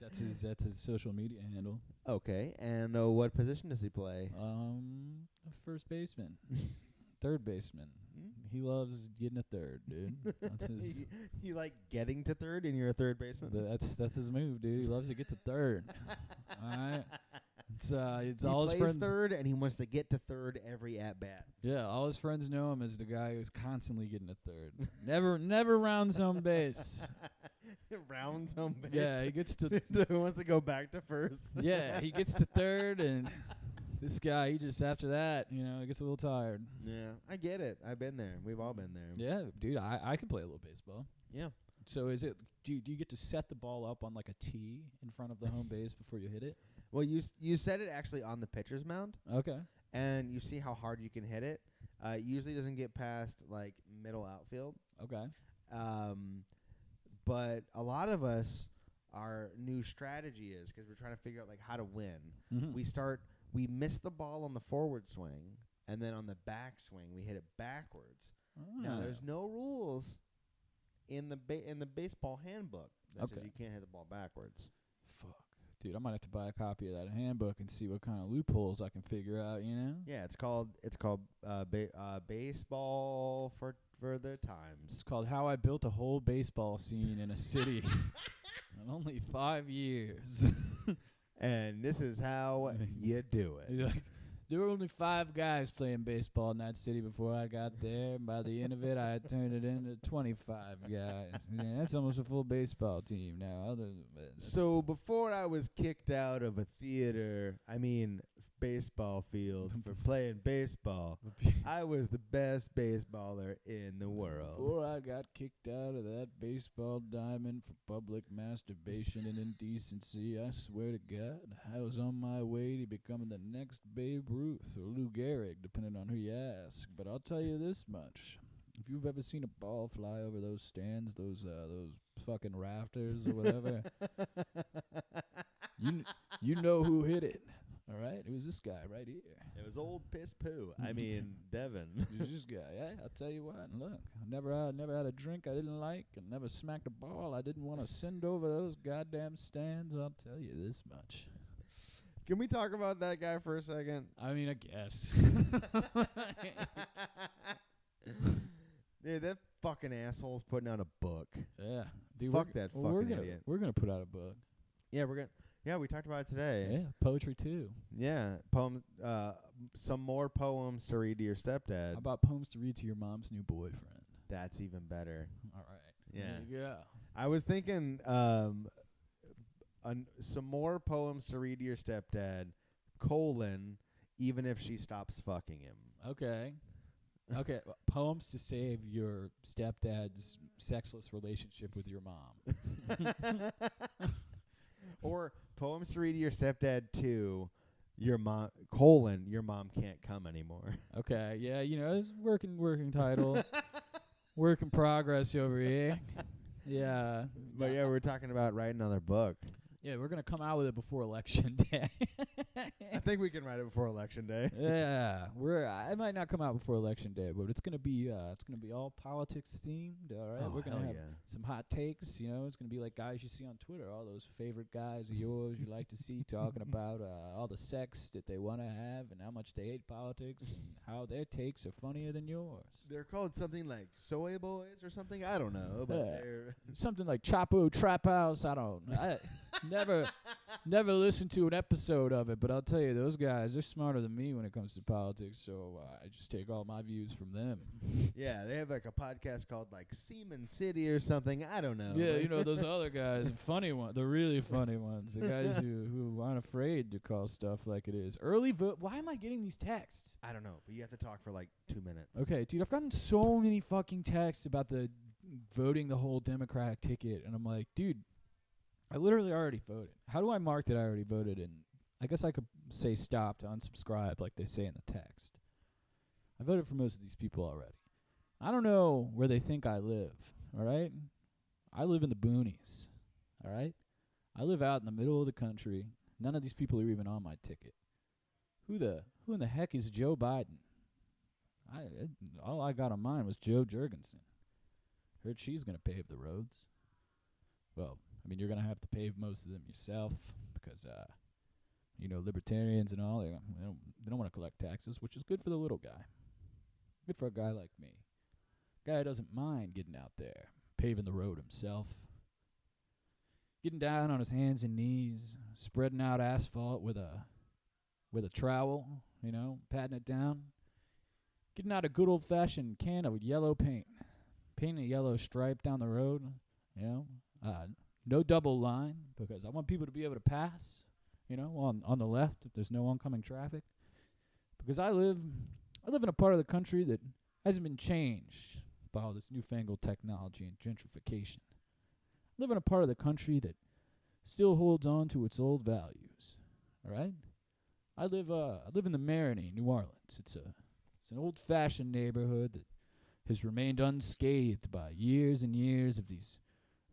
That's his social media handle. Okay. And what position does he play? First baseman. Third baseman. He loves getting a third, dude. That's his. You like getting to third, and you're a third baseman? That's his move, dude. He loves to get to third. All right. It's he all his plays friends. third, and he wants to get to third every at bat. Yeah, all his friends know him as the guy who's constantly getting to third. Never rounds home base. Rounds home base. Yeah, he gets to. Who wants to go back to first? Yeah, he gets to third, and this guy, he just after that, he gets a little tired. Yeah, I get it. I've been there. We've all been there. Yeah, dude, I can play a little baseball. Yeah. So is it? Do you get to set the ball up on a tee in front of the home base before you hit it? Well, you set it actually on the pitcher's mound. Okay. And you see how hard you can hit it. It usually doesn't get past middle outfield. Okay. But a lot of us, our new strategy is because we're trying to figure out how to win. Mm-hmm. We miss the ball on the forward swing, and then on the back swing we hit it backwards. Now there's no rules in the baseball handbook that says you can't hit the ball backwards. Fuck. Dude, I might have to buy a copy of that handbook and see what kind of loopholes I can figure out, Yeah, it's called Baseball for the Times. It's called How I Built a Whole Baseball Scene in a City in only 5 years. And this is how you do it. He's there were only 5 guys playing baseball in that city before I got there. By the end of it, I had turned it into 25 guys. Yeah, that's almost a full baseball team now. So before I was kicked out of a baseball field for playing baseball, I was the best baseballer in the world. Before I got kicked out of that baseball diamond for public masturbation and indecency, I swear to God, I was on my way to becoming the next Babe Ruth or Lou Gehrig, depending on who you ask. But I'll tell you this much. If you've ever seen a ball fly over those stands, those fucking rafters or whatever, you know who hit it. All right, it was this guy right here. It was old Piss Poo. I mean, Devin. It was this guy. Yeah, I'll tell you what. Look, I never had a drink I didn't like, and never smacked a ball I didn't want to send over those goddamn stands. I'll tell you this much. Can we talk about that guy for a second? I mean, I guess. Dude, that fucking asshole's putting out a book. Yeah. Dude, Fuck that fucking idiot. We're gonna put out a book. Yeah, we talked about it today. Yeah, poetry too. Yeah, poems. Some more poems to read to your stepdad. How about poems to read to your mom's new boyfriend? That's even better. All right. Yeah. There you go. I was thinking some more poems to read to your stepdad, even if she stops fucking him. Okay. Okay, poems to save your stepdad's sexless relationship with your mom. Or poems to read to your stepdad too, your mom, your mom can't come anymore. Okay, yeah, it's working title. Work in progress over here. Yeah. But yeah, we're talking about writing another book. Yeah, we're going to come out with it before Election Day. I think we can write it before Election Day. Yeah, I might not come out before Election Day, but it's gonna be all politics themed. All right, Oh, we're gonna have yeah. some hot takes. It's gonna be like guys you see on Twitter, all those favorite guys of yours you like to see talking about all the sex that they want to have and how much they hate politics and how their takes are funnier than yours. They're called something like Soy Boys or something. I don't know, but they're something like Chapo Trap House. I never listened to an episode of it, but I'll tell you, those guys, they're smarter than me when it comes to politics, so I just take all my views from them. Yeah, they have like a podcast called like Seaman City or something. I don't know. Yeah, those other guys, the funny ones, the really funny ones, the guys who aren't afraid to call stuff like it is. Early vote. Why am I getting these texts? I don't know, but you have to talk for like 2 minutes. Okay, dude, I've gotten so many fucking texts about the voting the whole Democratic ticket, and I'm like, dude, I literally already voted. How do I mark that I already voted? And I guess I could say stop to unsubscribe like they say in the text. I voted for most of these people already. I don't know where they think I live, all right? I live in the boonies, all right? I live out in the middle of the country. None of these people are even on my ticket. Who in the heck is Joe Biden? All I got on mine was Joe Jurgensen. Heard she's going to pave the roads. Well, I mean, you're going to have to pave most of them yourself because, libertarians and all, they don't want to collect taxes, which is good for the little guy. Good for a guy like me. Guy who doesn't mind getting out there, paving the road himself, getting down on his hands and knees, spreading out asphalt with a trowel, patting it down, getting out a good old-fashioned can of yellow paint, painting a yellow stripe down the road, no double line, because I want people to be able to pass, on the left if there's no oncoming traffic. Because I live in a part of the country that hasn't been changed by all this newfangled technology and gentrification. I live in a part of the country that still holds on to its old values. All right? I live in the Marigny, New Orleans. It's an old-fashioned neighborhood that has remained unscathed by years and years of these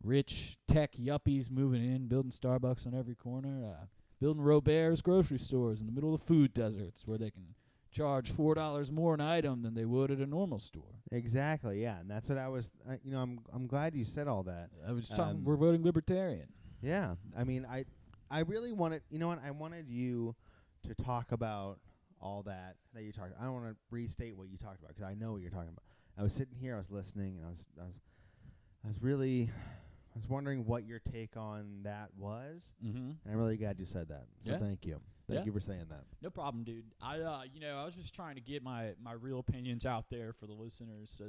rich tech yuppies moving in, building Starbucks on every corner, building Robert's grocery stores in the middle of food deserts where they can charge $4 more an item than they would at a normal store. Exactly, yeah, and that's what I was. I'm glad you said all that. I was talking. We're voting libertarian. Yeah, I mean, I really wanted. You know what? I wanted you to talk about all that you talked. I don't want to restate what you talked about because I know what you're talking about. I was sitting here, I was listening, and I was wondering what your take on that was. Mm-hmm. And I'm really glad you said that. So thank you. Thank you for saying that. No problem, dude. I was just trying to get my real opinions out there for the listeners so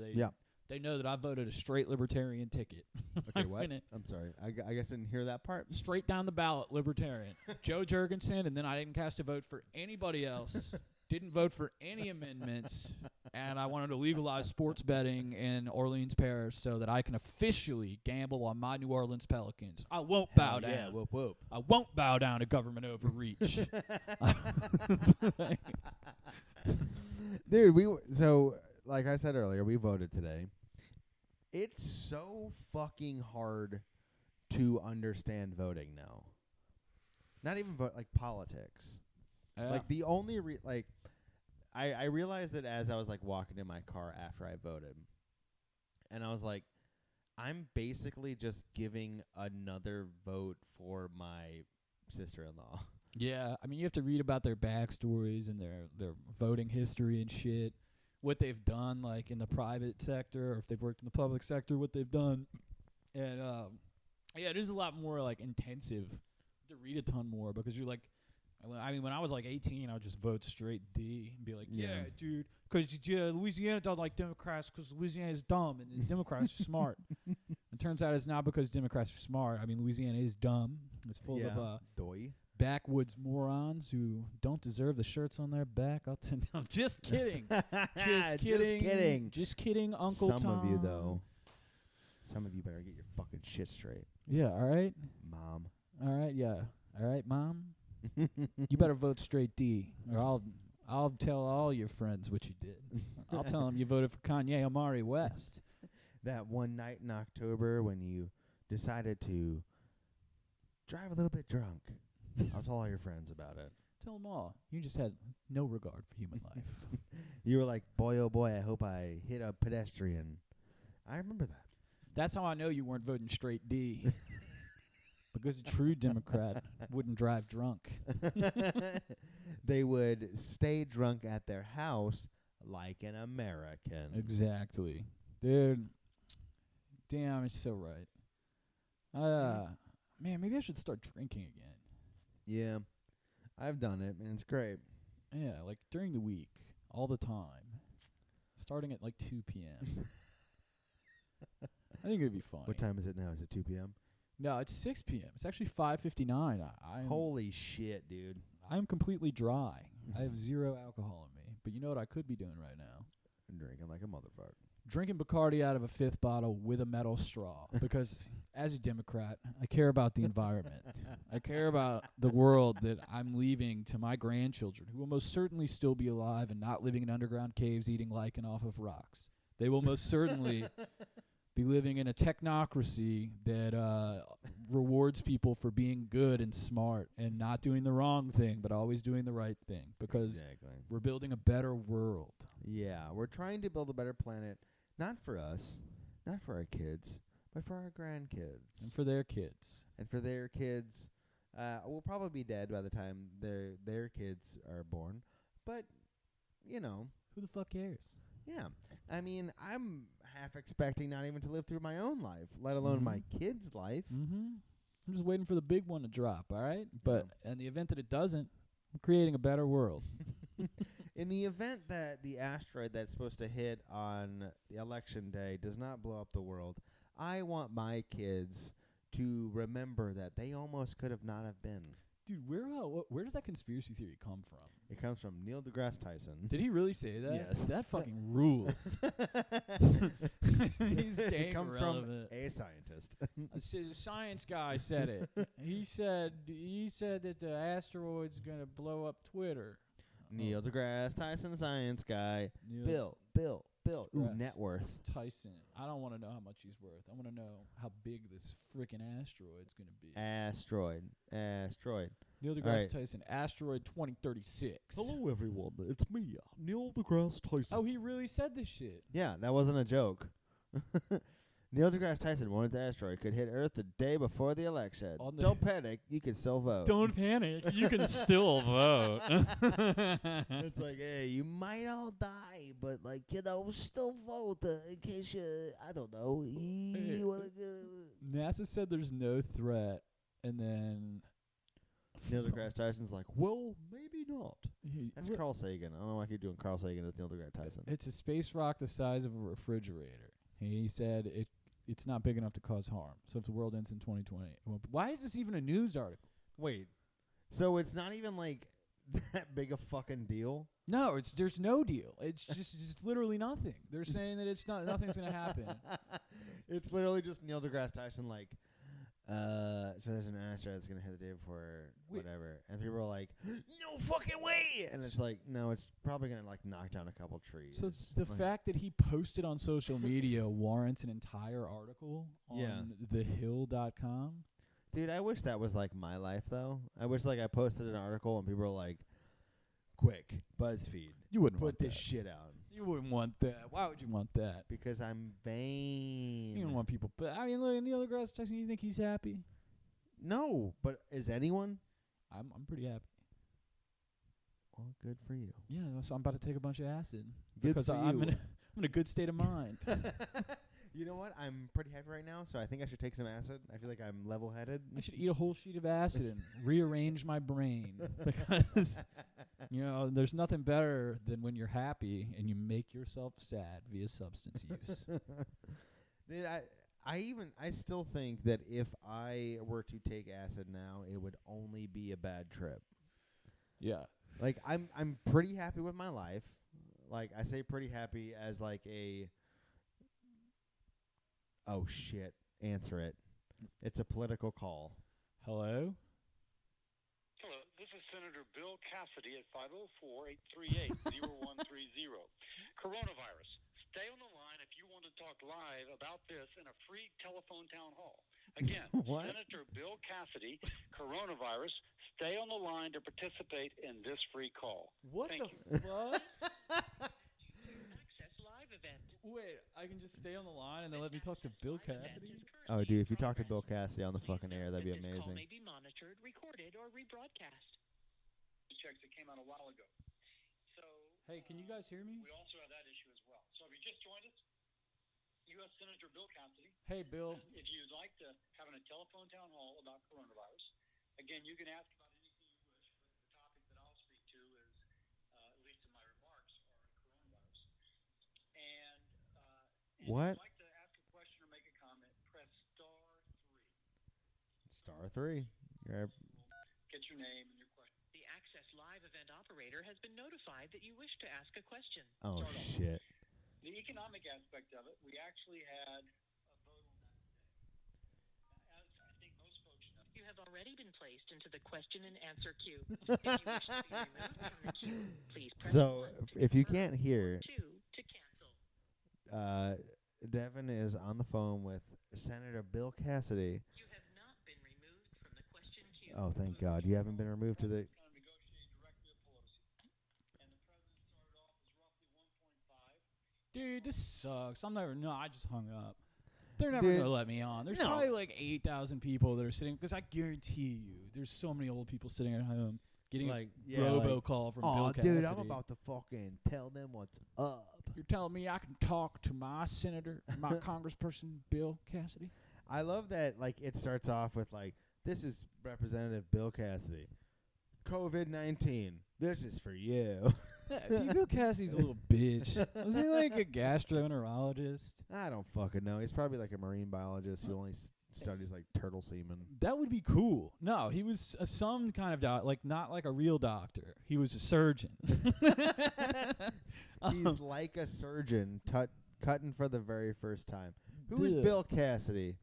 they know that I voted a straight libertarian ticket. Okay, what? I'm sorry. I guess I didn't hear that part. Straight down the ballot, libertarian. Joe Jurgensen, and then I didn't cast a vote for anybody else. Didn't vote for any amendments, and I wanted to legalize sports betting in Orleans Parish so that I can officially gamble on my New Orleans Pelicans. I won't bow down. Yeah, whoop whoop. I won't bow down to government overreach. Dude, like I said earlier, we voted today. It's so fucking hard to understand voting now. Not even vote, like politics. Yeah. Like the only I realized it as I was like walking in my car after I voted, and I was like, I'm basically just giving another vote for my sister-in-law. Yeah, I mean, you have to read about their backstories and their voting history and shit, what they've done, like in the private sector, or if they've worked in the public sector, what they've done, and yeah, it is a lot more like intensive to read a ton more because you're like, I mean, when I was like 18, I would just vote straight D and be like, yeah, dude, because Louisiana don't like Democrats because Louisiana is dumb and the Democrats are smart. It turns out it's not because Democrats are smart. I mean, Louisiana is dumb. It's full of backwoods morons who don't deserve the shirts on their back. I'm just kidding. Just kidding, Uncle Tom. Some of you, though. Some of you better get your fucking shit straight. Yeah, all right? Mom. All right, yeah. All right, Mom? You better vote straight D, or I'll tell all your friends what you did. I'll tell them you voted for Kanye Omari West. That one night in October when you decided to drive a little bit drunk. I'll tell all your friends about it. Tell them all. You just had no regard for human life. You were like, boy, oh boy, I hope I hit a pedestrian. I remember that. That's how I know you weren't voting straight D. Because a true Democrat wouldn't drive drunk. They would stay drunk at their house like an American. Exactly. Dude. Damn, it's so right. Man, maybe I should start drinking again. Yeah. I've done it, and it's great. Yeah, like during the week, all the time. Starting at like 2 p.m. I think it'd be fun. What time is it now? Is it 2 p.m.? No, it's 6 p.m. It's actually 5:59. Holy shit, dude. I'm completely dry. I have zero alcohol in me. But you know what I could be doing right now? I'm drinking like a motherfucker. Drinking Bacardi out of a fifth bottle with a metal straw. Because as a Democrat, I care about the environment. I care about the world that I'm leaving to my grandchildren, who will most certainly still be alive and not living in underground caves eating lichen off of rocks. They will most certainly be living in a technocracy that rewards people for being good and smart and not doing the wrong thing, but always doing the right thing. Because we're building a better world. Yeah, we're trying to build a better planet, not for us, not for our kids, but for our grandkids. And for their kids. And for their kids. We'll probably be dead by the time their kids are born. But, you know. Who the fuck cares? Yeah. I mean, I'm half expecting not even to live through my own life, let alone my kid's life. I'm just waiting for the big one to drop, all right? But in the event that it doesn't, we're creating a better world. In the event that the asteroid that's supposed to hit on the election day does not blow up the world, I want my kids to remember that they almost could have not have been. Dude, where does that conspiracy theory come from? It comes from Neil deGrasse Tyson. Did he really say that? Yes. That fucking rules. He's staying it comes relevant. from a scientist. The science guy said it. He said that the asteroid's gonna blow up Twitter. Neil deGrasse Tyson, science guy. Bill. Ooh, net worth. Tyson. I don't want to know how much he's worth. I want to know how big this freaking asteroid's going to be. Asteroid. Neil deGrasse Tyson, asteroid 2036. Hello, everyone. It's me, Neil deGrasse Tyson. Oh, he really said this shit. Yeah, that wasn't a joke. Neil deGrasse Tyson warns the asteroid could hit Earth the day before the election. Don't panic, you can still vote. Don't panic, you can still vote. It's like, hey, you might all die, but like, you know, still vote in case you, I don't know. NASA said there's no threat, and then Neil deGrasse Tyson's like, well, maybe not. That's Carl Sagan. I don't know why I keep doing Carl Sagan as Neil deGrasse Tyson. It's a space rock the size of a refrigerator. He said it's not big enough to cause harm. So if the world ends in 2020, why is this even a news article? Wait, so it's not even like that big a fucking deal? No, there's no deal. It's it's literally nothing. They're saying that nothing's gonna happen. It's literally just Neil deGrasse Tyson like, so there's an asteroid that's gonna hit the day before whatever, and people are like, no fucking way, and it's like, no, it's probably gonna like knock down a couple trees. So the fact that he posted on social media warrants an entire article on thehill.com. Dude, I wish that was like my life though. I wish like I posted an article and people were like, quick, BuzzFeed, You wouldn't put want this that. shit out. You wouldn't want that. Why would you want that? Because I'm vain. You don't want people. But I mean, look, Neil deGrasse Tyson. You think he's happy? No, but is anyone? I'm pretty happy. Well, good for you. Yeah, so I'm about to take a bunch of acid Good because for I'm you. in a good state of mind. You know what? I'm pretty happy right now, so I think I should take some acid. I feel like I'm level-headed. I should eat a whole sheet of acid and rearrange my brain because there's nothing better than when you're happy and you make yourself sad via substance use. Dude, I still think that if I were to take acid now, it would only be a bad trip. Yeah. Like I'm pretty happy with my life. Like I say pretty happy as like a oh shit, answer it. It's a political call. Hello? Hello, this is Senator Bill Cassidy at 504-838-0130. Coronavirus. Stay on the line if you want to talk live about this in a free telephone town hall. Again, Senator Bill Cassidy, coronavirus. Stay on the line to participate in this free call. What Thank the fuck? Access live event. Wait, I can just stay on the line and then let me talk to Bill Cassidy? Oh, dude, if you talk to Bill Cassidy on the fucking air, that'd be This call amazing. may be monitored, recorded, or rebroadcast. Checks that came out a while ago. So, Hey, can you guys hear me? we also have that issue as well. So if you just joined us, U.S. Senator Bill Cassidy. Hey, Bill. If you'd like to have a telephone town hall about coronavirus, again, you can ask about anything you wish, but the topic that I'll speak to is, at least in my remarks, are coronavirus. And What? if you'd like to ask a question or make a comment, press *3. *3. Get your name and your question. The Access Live event operator has been notified that you wish to ask a question. Oh Start off. shit. The economic aspect of it, we actually had a vote on that today. As I think most folks know, You have already been placed into the question and answer queue. If you wish to be removed from the queue, please press So 1 to if you confirm, can't hear, 2 to cancel. Devin is on the phone with Senator Bill Cassidy. You have not been removed from the question queue. Oh, thank God. You haven't been removed to the... kind of negotiating directly with Pelosi. And the president started off as roughly 1.5. Dude, this sucks. I just hung up. They're never Dude, going to let me on. There's no. probably like 8,000 people that are sitting, because I guarantee you, there's so many old people sitting at home getting Like, a yeah, robocall from Bill Oh, Cassidy. dude, I'm about to fucking tell them what's up. You're telling me I can talk to my senator, my congressperson, Bill Cassidy? I love that, like, it starts off with, like, this is Representative Bill Cassidy. COVID-19. This is for you. Yeah, dude, Bill Cassidy's a little bitch. Was he like a gastroenterologist? I don't fucking know. He's probably like a marine biologist who only studies, like, turtle semen. That would be cool. No, he was some kind of like not like a real doctor. He was a surgeon. He's like a surgeon cutting for the very first time. Who's Dude. Bill Cassidy?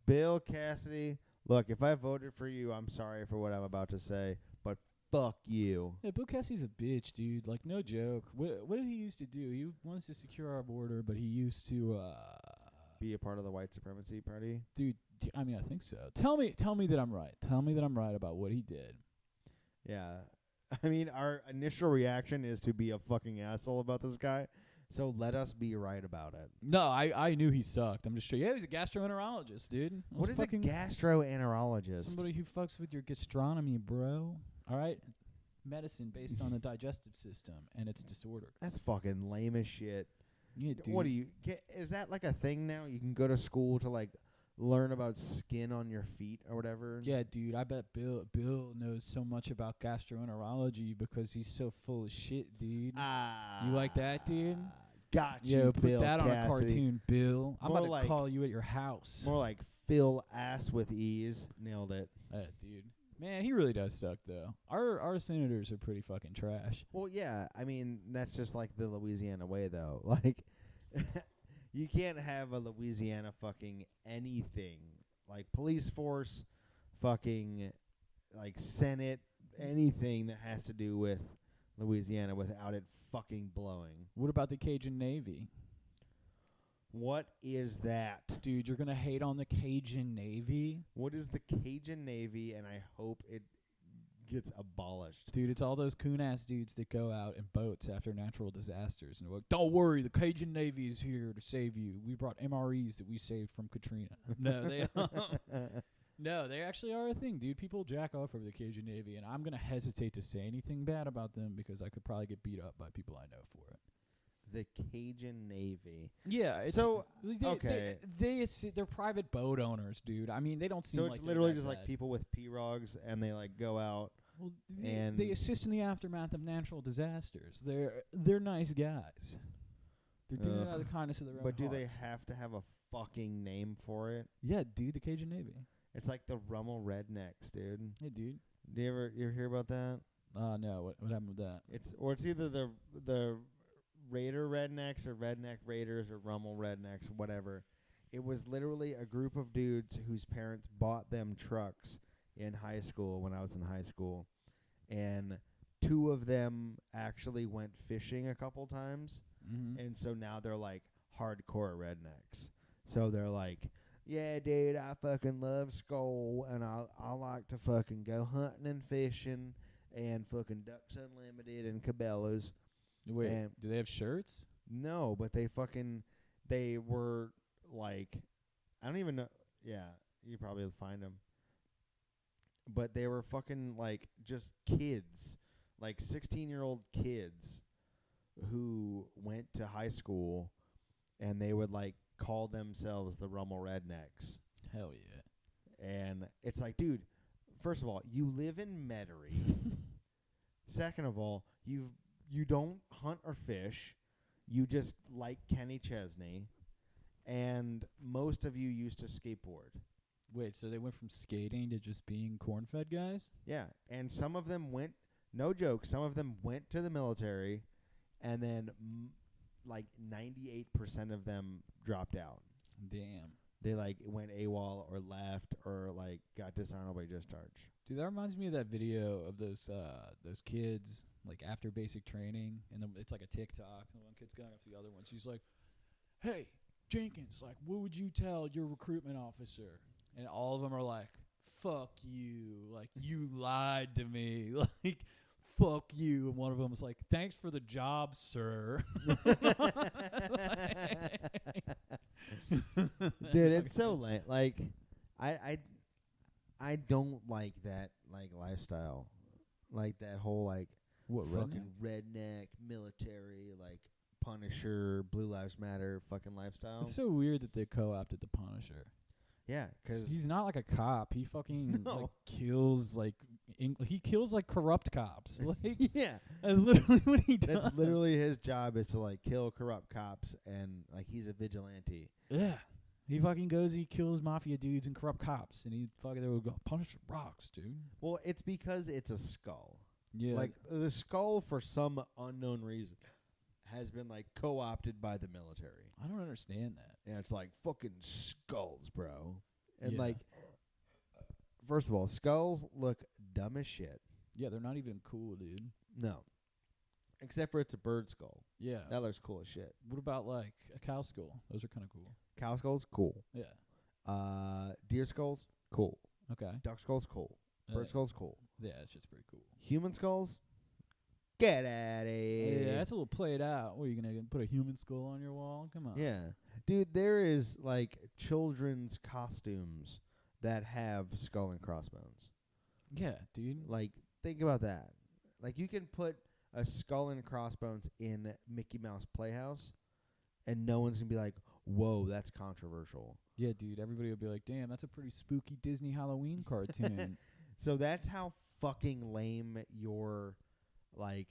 Bill Cassidy. Look, if I voted for you, I'm sorry for what I'm about to say, but fuck you. Yeah, Bill Cassidy's a bitch, dude. Like, no joke. What did he used to do? He wants to secure our border, but he used to, Be a part of the white supremacy party? dude. I mean, I think so. Tell me that I'm right. Tell me that I'm right about what he did. Yeah. I mean, our initial reaction is to be a fucking asshole about this guy, so let us be right about it. No, I knew he sucked. I'm just sure. Yeah, he was a gastroenterologist, dude. What is a gastroenterologist? Somebody who fucks with your gastronomy, bro. All right? Medicine based on the digestive system and its disorder. That's fucking lame as shit. Yeah, dude. What do you get? Is that like a thing now? You can go to school to like learn about skin on your feet or whatever? Yeah, dude, I bet Bill knows so much about gastroenterology because he's so full of shit, dude. Ah. You like that, dude? Got Yo, you, put Bill that on a Cassidy. cartoon, Bill. I'm More about to like- call you at your house. More like fill ass with ease. Nailed it. Dude. Man, he really does suck, though. Our senators are pretty fucking trash. Well, yeah. I mean, that's just like the Louisiana way, though. Like, you can't have a Louisiana fucking anything like police force, fucking like Senate, anything that has to do with Louisiana without it fucking blowing. What about the Cajun Navy? What is that? Dude, you're going to hate on the Cajun Navy? What is the Cajun Navy? And I hope it gets abolished. Dude, it's all those coon-ass dudes that go out in boats after natural disasters. And they're like, don't worry, the Cajun Navy is here to save you. We brought MREs that we saved from Katrina. No, they actually are a thing, dude. People jack off over the Cajun Navy, and I'm going to hesitate to say anything bad about them because I could probably get beat up by people I know for it. The Cajun Navy. Yeah, it's so okay. They're private boat owners, dude. I mean, they don't seem so like it's literally just bad. like people with pirogues, and they like go out. Well, and they assist in the aftermath of natural disasters. They're nice guys. They're doing it out of the kindness of their own But do they hearts. have to have a fucking name for it? Yeah, dude, the Cajun Navy. It's like the Rummel Rednecks, dude. Hey, dude. Do you ever hear about that? No. What happened with that? It's either the Raider Rednecks or Redneck Raiders or Rummel Rednecks, whatever. It was literally a group of dudes whose parents bought them trucks in high school when I was in high school. And 2 of them actually went fishing a couple times. Mm-hmm. And so now they're like hardcore rednecks. So they're like, yeah, dude, I fucking love Skull, and I like to fucking go hunting and fishing and fucking Ducks Unlimited and Cabela's. Wait, and do they have shirts? no, but they were like, I don't even know. Yeah, you probably find them. But they were fucking like just kids, like 16-year-old kids who went to high school, and they would like call themselves the Rummel Rednecks. Hell yeah. And it's like, dude, first of all, you live in Metairie. Second of all, you don't hunt or fish. You just like Kenny Chesney. And most of you used to skateboard. Wait, so they went from skating to just being corn-fed guys? Yeah, and some of them went, no joke, some of them went to the military, and then like 98% of them dropped out. Damn. They like went AWOL or left or like got dishonorably discharged. Dude, that reminds me of that video of those kids like after basic training, and then it's like a TikTok, and one kid's going up to the other one. She's like, "Hey, Jenkins, like, what would you tell your recruitment officer?" And all of them are like, "Fuck you, like you lied to me, like fuck you." And one of them was like, "Thanks for the job, sir." Dude, it's so lame. Like, I don't like that like lifestyle, like that whole like What, fucking redneck military like Punisher, Blue Lives Matter fucking lifestyle. It's so weird that they co-opted the Punisher. Yeah, 'cause He's not like a cop. He fucking No. like kills like he kills like corrupt cops. Like yeah, that's literally what he does. that's literally his job is to like kill corrupt cops, and like he's a vigilante. Yeah. He fucking goes, he kills mafia dudes and corrupt cops, and he fucking they would go, Punisher rocks, dude. Well, it's because it's a skull. Yeah. Like the skull, for some unknown reason, has been like co-opted by the military. I don't understand that. And it's like fucking skulls, bro. And Yeah. like, first of all, skulls look dumb as shit. Yeah, they're not even cool, dude. No. Except for it's a bird skull. Yeah. That looks cool as shit. What about like a cow skull? Those are kind of cool. Cow skulls, cool. Yeah. Deer skulls, cool. Okay. Duck skulls, cool. Bird skulls, cool. Yeah, it's just pretty cool. Human skulls, get at it. Yeah, that's a little played out. What, are you going to put a human skull on your wall? Come on. Yeah. Dude, there is like children's costumes that have skull and crossbones. Yeah, dude. Like, think about that. Like, you can put a skull and crossbones in Mickey Mouse Playhouse, and no one's going to be like, whoa, that's controversial. Yeah, dude. Everybody will be like, damn, that's a pretty spooky Disney Halloween cartoon. So that's how fucking lame your, like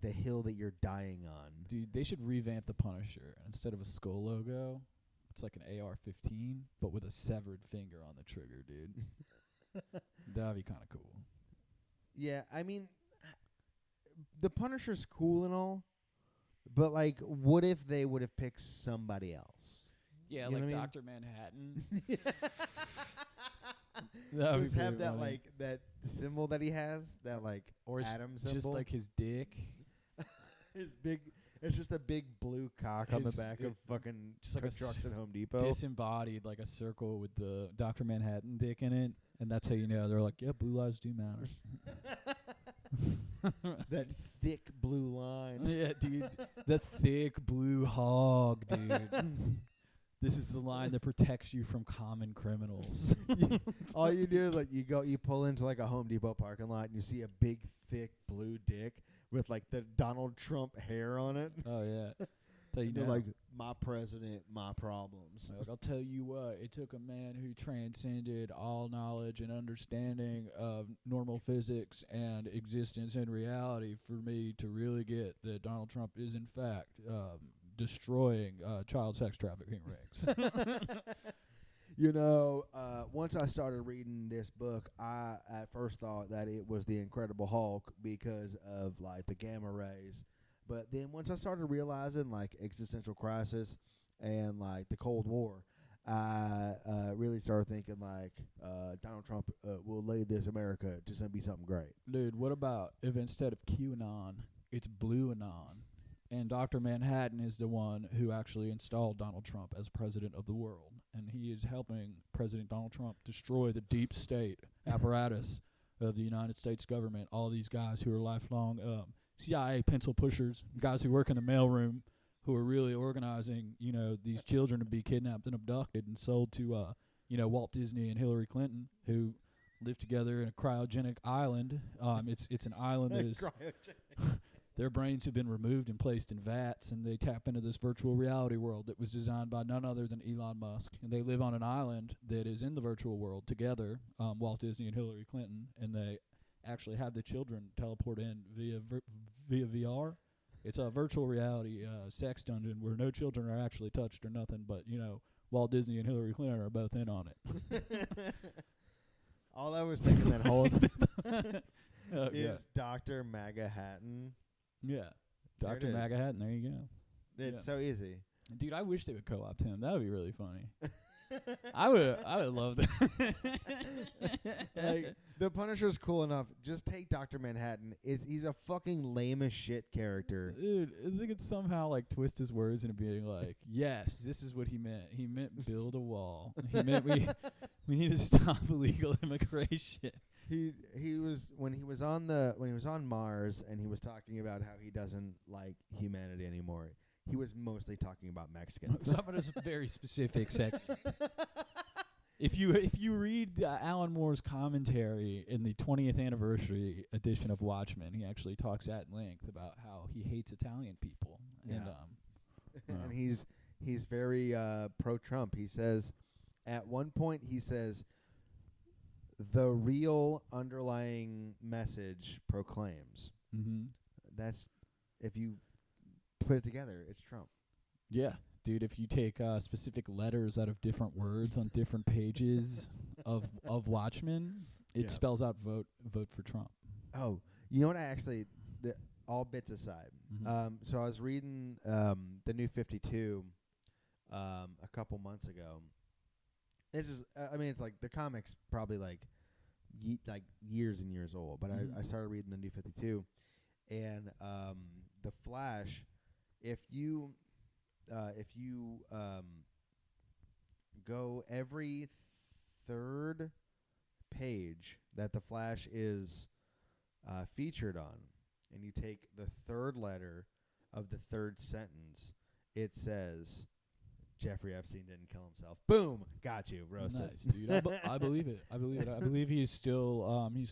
the hill that you're dying on. Dude, they should revamp the Punisher. Instead of a skull logo, it's like an AR-15, but with a severed finger on the trigger, dude. That'd be kind of cool. Yeah, I mean, the Punisher's cool and all, but like, what if they would have picked somebody else? Yeah, You know like what I mean? Dr. Manhattan. Just have that like that symbol that he has, that like or atom symbol. just like his dick. His big. It's just a big blue cock on the His- back of fucking just like a trucks at Home Depot. Disembodied, like a circle with the Dr. Manhattan dick in it, and that's how you know they're like, yeah, blue lives do matter. That thick blue line. Yeah, dude, the thick blue hog, dude. This is the line that protects you from common criminals. All you do is like you pull into like a Home Depot parking lot and you see a big thick blue dick with like the Donald Trump hair on it. Oh yeah, tell you And they're now. like, my president, my problems. Like, I'll tell you what, it took a man who transcended all knowledge and understanding of normal physics and existence and reality for me to really get that Donald Trump is in fact destroying child sex trafficking rings. You know, once I started reading this book, I at first thought that it was the Incredible Hulk because of like the gamma rays. But then once I started realizing like existential crisis and like the Cold War, I really started thinking like Donald Trump will lead this America. It's just gonna be something great. Dude, what about if instead of QAnon, it's Blue Anon, and Dr. Manhattan is the one who actually installed Donald Trump as president of the world, and he is helping President Donald Trump destroy the deep state apparatus of the United States government. All these guys who are lifelong CIA pencil pushers, guys who work in the mailroom, who are really organizing, you know, these children to be kidnapped and abducted and sold to, you know, Walt Disney and Hillary Clinton, who live together in a cryogenic island. It's an island that is their brains have been removed and placed in vats, and they tap into this virtual reality world that was designed by none other than Elon Musk. And they live on an island that is in the virtual world together, Walt Disney and Hillary Clinton, and they actually have the children teleport in via VR. It's a virtual reality sex dungeon where no children are actually touched or nothing, but, you know, Walt Disney and Hillary Clinton are both in on it. All I was thinking that whole time Yeah. is Dr. MAGA Hatton. Yeah. There it Dr. is. MAGA Hatton, there you go. It's Yeah. so easy. Dude, I wish they would co-opt him. That would be really funny. I would love that. Like the Punisher's cool enough. Just take Dr. Manhattan. He's a fucking lame as shit character. Dude, I think it's somehow like twist his words into being like, yes, this is what he meant. He meant build a wall. He meant we need to stop illegal immigration. He was when he was on Mars and he was talking about how he doesn't like humanity anymore. He was mostly talking about Mexicans. Some of those very specific segment. If you read Alan Moore's commentary in the 20th anniversary edition of Watchmen, he actually talks at length about how he hates Italian people. Yeah. And And he's very pro-Trump. He says, at one point, he says, the real underlying message proclaims. mm-hmm. That's, if you put it together, it's Trump. Yeah, dude, if you take specific letters out of different words on different pages of Watchmen, it Yeah. spells out vote for Trump. Oh, you know what? I actually, all bits aside. Mhm. So I was reading the New 52 a couple months ago. This is, I mean, it's like the comic's probably like years and years old, but Mhm. I started reading the New 52, and the Flash. If you go every third page that the Flash is featured on, and you take the third letter of the third sentence, it says Jeffrey Epstein didn't kill himself. Boom, got you, roasted. Nice, dude. I believe it. I believe it. I believe he's still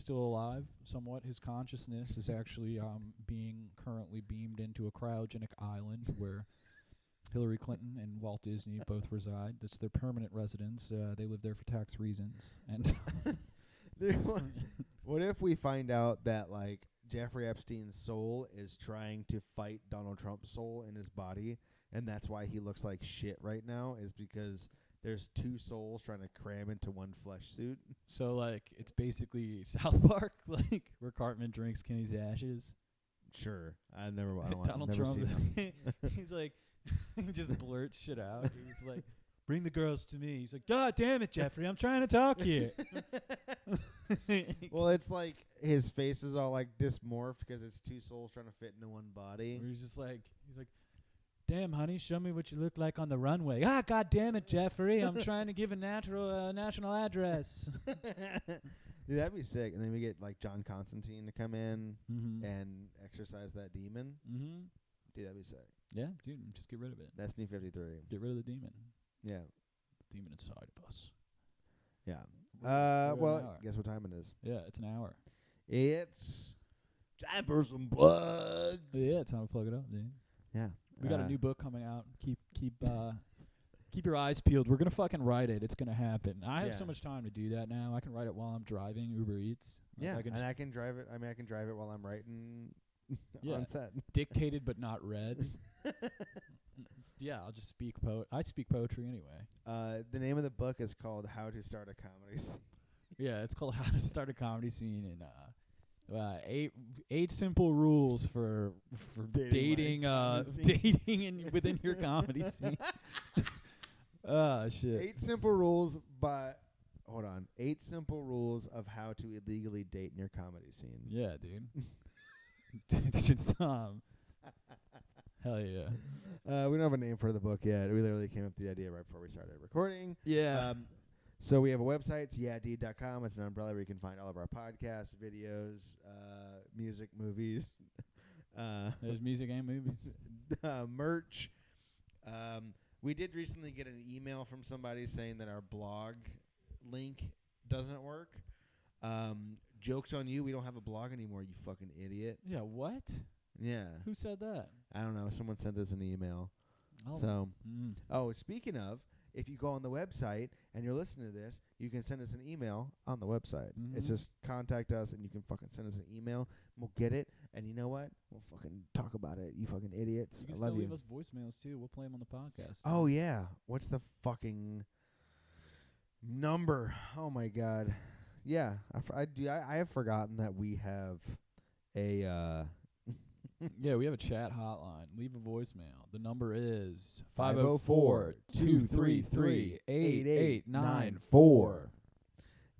alive somewhat. His consciousness is actually being currently beamed into a cryogenic island where Hillary Clinton and Walt Disney both reside. That's their permanent residence. They live there for tax reasons. And Dude, what if we find out that like Jeffrey Epstein's soul is trying to fight Donald Trump's soul in his body, and that's why he looks like shit right now, is because there's two souls trying to cram into one flesh suit? so, like, it's basically South Park, like, where Cartman drinks Kenny's ashes. Sure. I don't Donald never Trump, seen them. he's like, he just blurts shit out. He's like, bring the girls to me. He's like, God damn it, Jeffrey, I'm trying to talk here. Well, it's like his face is all like dysmorphed because it's two souls trying to fit into one body. He's just like, damn, honey, show me what you look like on the runway. Ah, God damn it, Jeffrey, I'm trying to give a national address. Dude, that'd be sick. And then we get like John Constantine to come in Mm-hmm. and exorcise that demon. Mm-hmm. Dude, that'd be sick. Yeah, dude, just get rid of it. That's New 53. Get rid of the demon. Yeah. The demon inside of us. Yeah. We're at an Well, hour. guess what time it is? Yeah, it's an hour. It's time for some plugs. Yeah, time to plug it up, dude. Yeah. We got a new book coming out. Keep your eyes peeled. We're gonna fucking write it. It's gonna happen. I have so Yeah. much time to do that now. I can write it while I'm driving Uber Eats. Like, Yeah, I can and I can drive it. I mean, I can drive it while I'm writing Yeah. on set. dictated but not read. Yeah, I'll just speak I speak poetry anyway. The name of the book is called How to Start a Comedy Scene. Yeah, it's called How to Start a Comedy Scene and eight simple rules for dating dating within your comedy scene. Oh shit. 8 simple rules hold on. 8 simple rules of how to illegally date in your comedy scene. Yeah, dude. It's hell yeah. We don't have a name for the book yet. We literally came up with the idea right before we started recording. Yeah. So we have a website, it's yeahdude.com. It's an umbrella where you can find all of our podcasts, videos, music, movies. There's music and movies. Merch. We did recently get an email from somebody saying that our blog link doesn't work. Joke's on you. We don't have a blog anymore, you fucking idiot. Yeah, what? Yeah. Who said that? I don't know. Someone sent us an email. Oh. So, speaking of, if you go on the website and you're listening to this, you can send us an email on the website. It's Mhm. just contact us and you can fucking send us an email. We'll get it. And you know what? We'll fucking talk about it. You fucking idiots. You can I still love you. leave us voicemails too. We'll play them on the podcast. Oh, yeah. What's the fucking number? Oh, my God. Yeah. I have forgotten that we have a... Yeah, we have a chat hotline. Leave a voicemail. The number is 504-233-8894.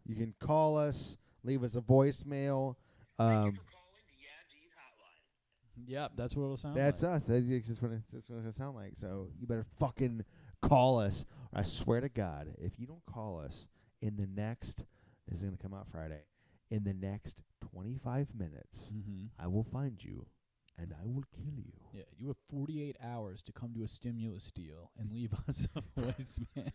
You can call us, leave us a voicemail. Thank you for calling the Yeah Dude hotline. Yep, that's what it'll sound That's like. us. That's just what it's going to sound like. So you better fucking call us. I swear to God, if you don't call us in the next, this is going to come out Friday, in the next 25 minutes, Mm-hmm. I will find you. And I will kill you. Yeah, you have 48 hours to come to a stimulus deal and leave us a voicemail.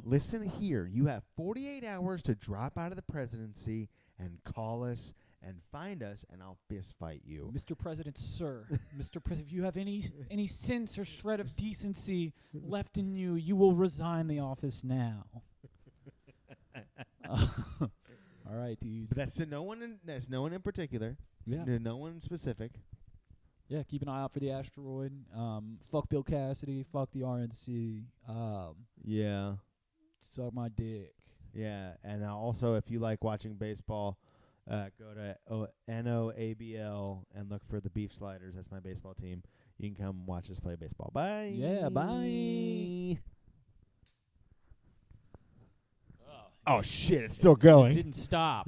Listen here. You have 48 hours to drop out of the presidency and call us and find us, and I'll fist fight you. Mr. President, sir, Mr. President, if you have any sense or shred of decency left in you, you will resign the office now. All right, dudes. But that's to no one. That's no one in particular. Yeah. No one specific. Yeah, keep an eye out for the asteroid. Fuck Bill Cassidy. Fuck the RNC. Yeah. Suck my dick. Yeah. And also, if you like watching baseball, go to NOABL and look for the Beef Sliders. That's my baseball team. You can come watch us play baseball. Bye. Yeah, bye. Oh shit! It's still going. It didn't stop.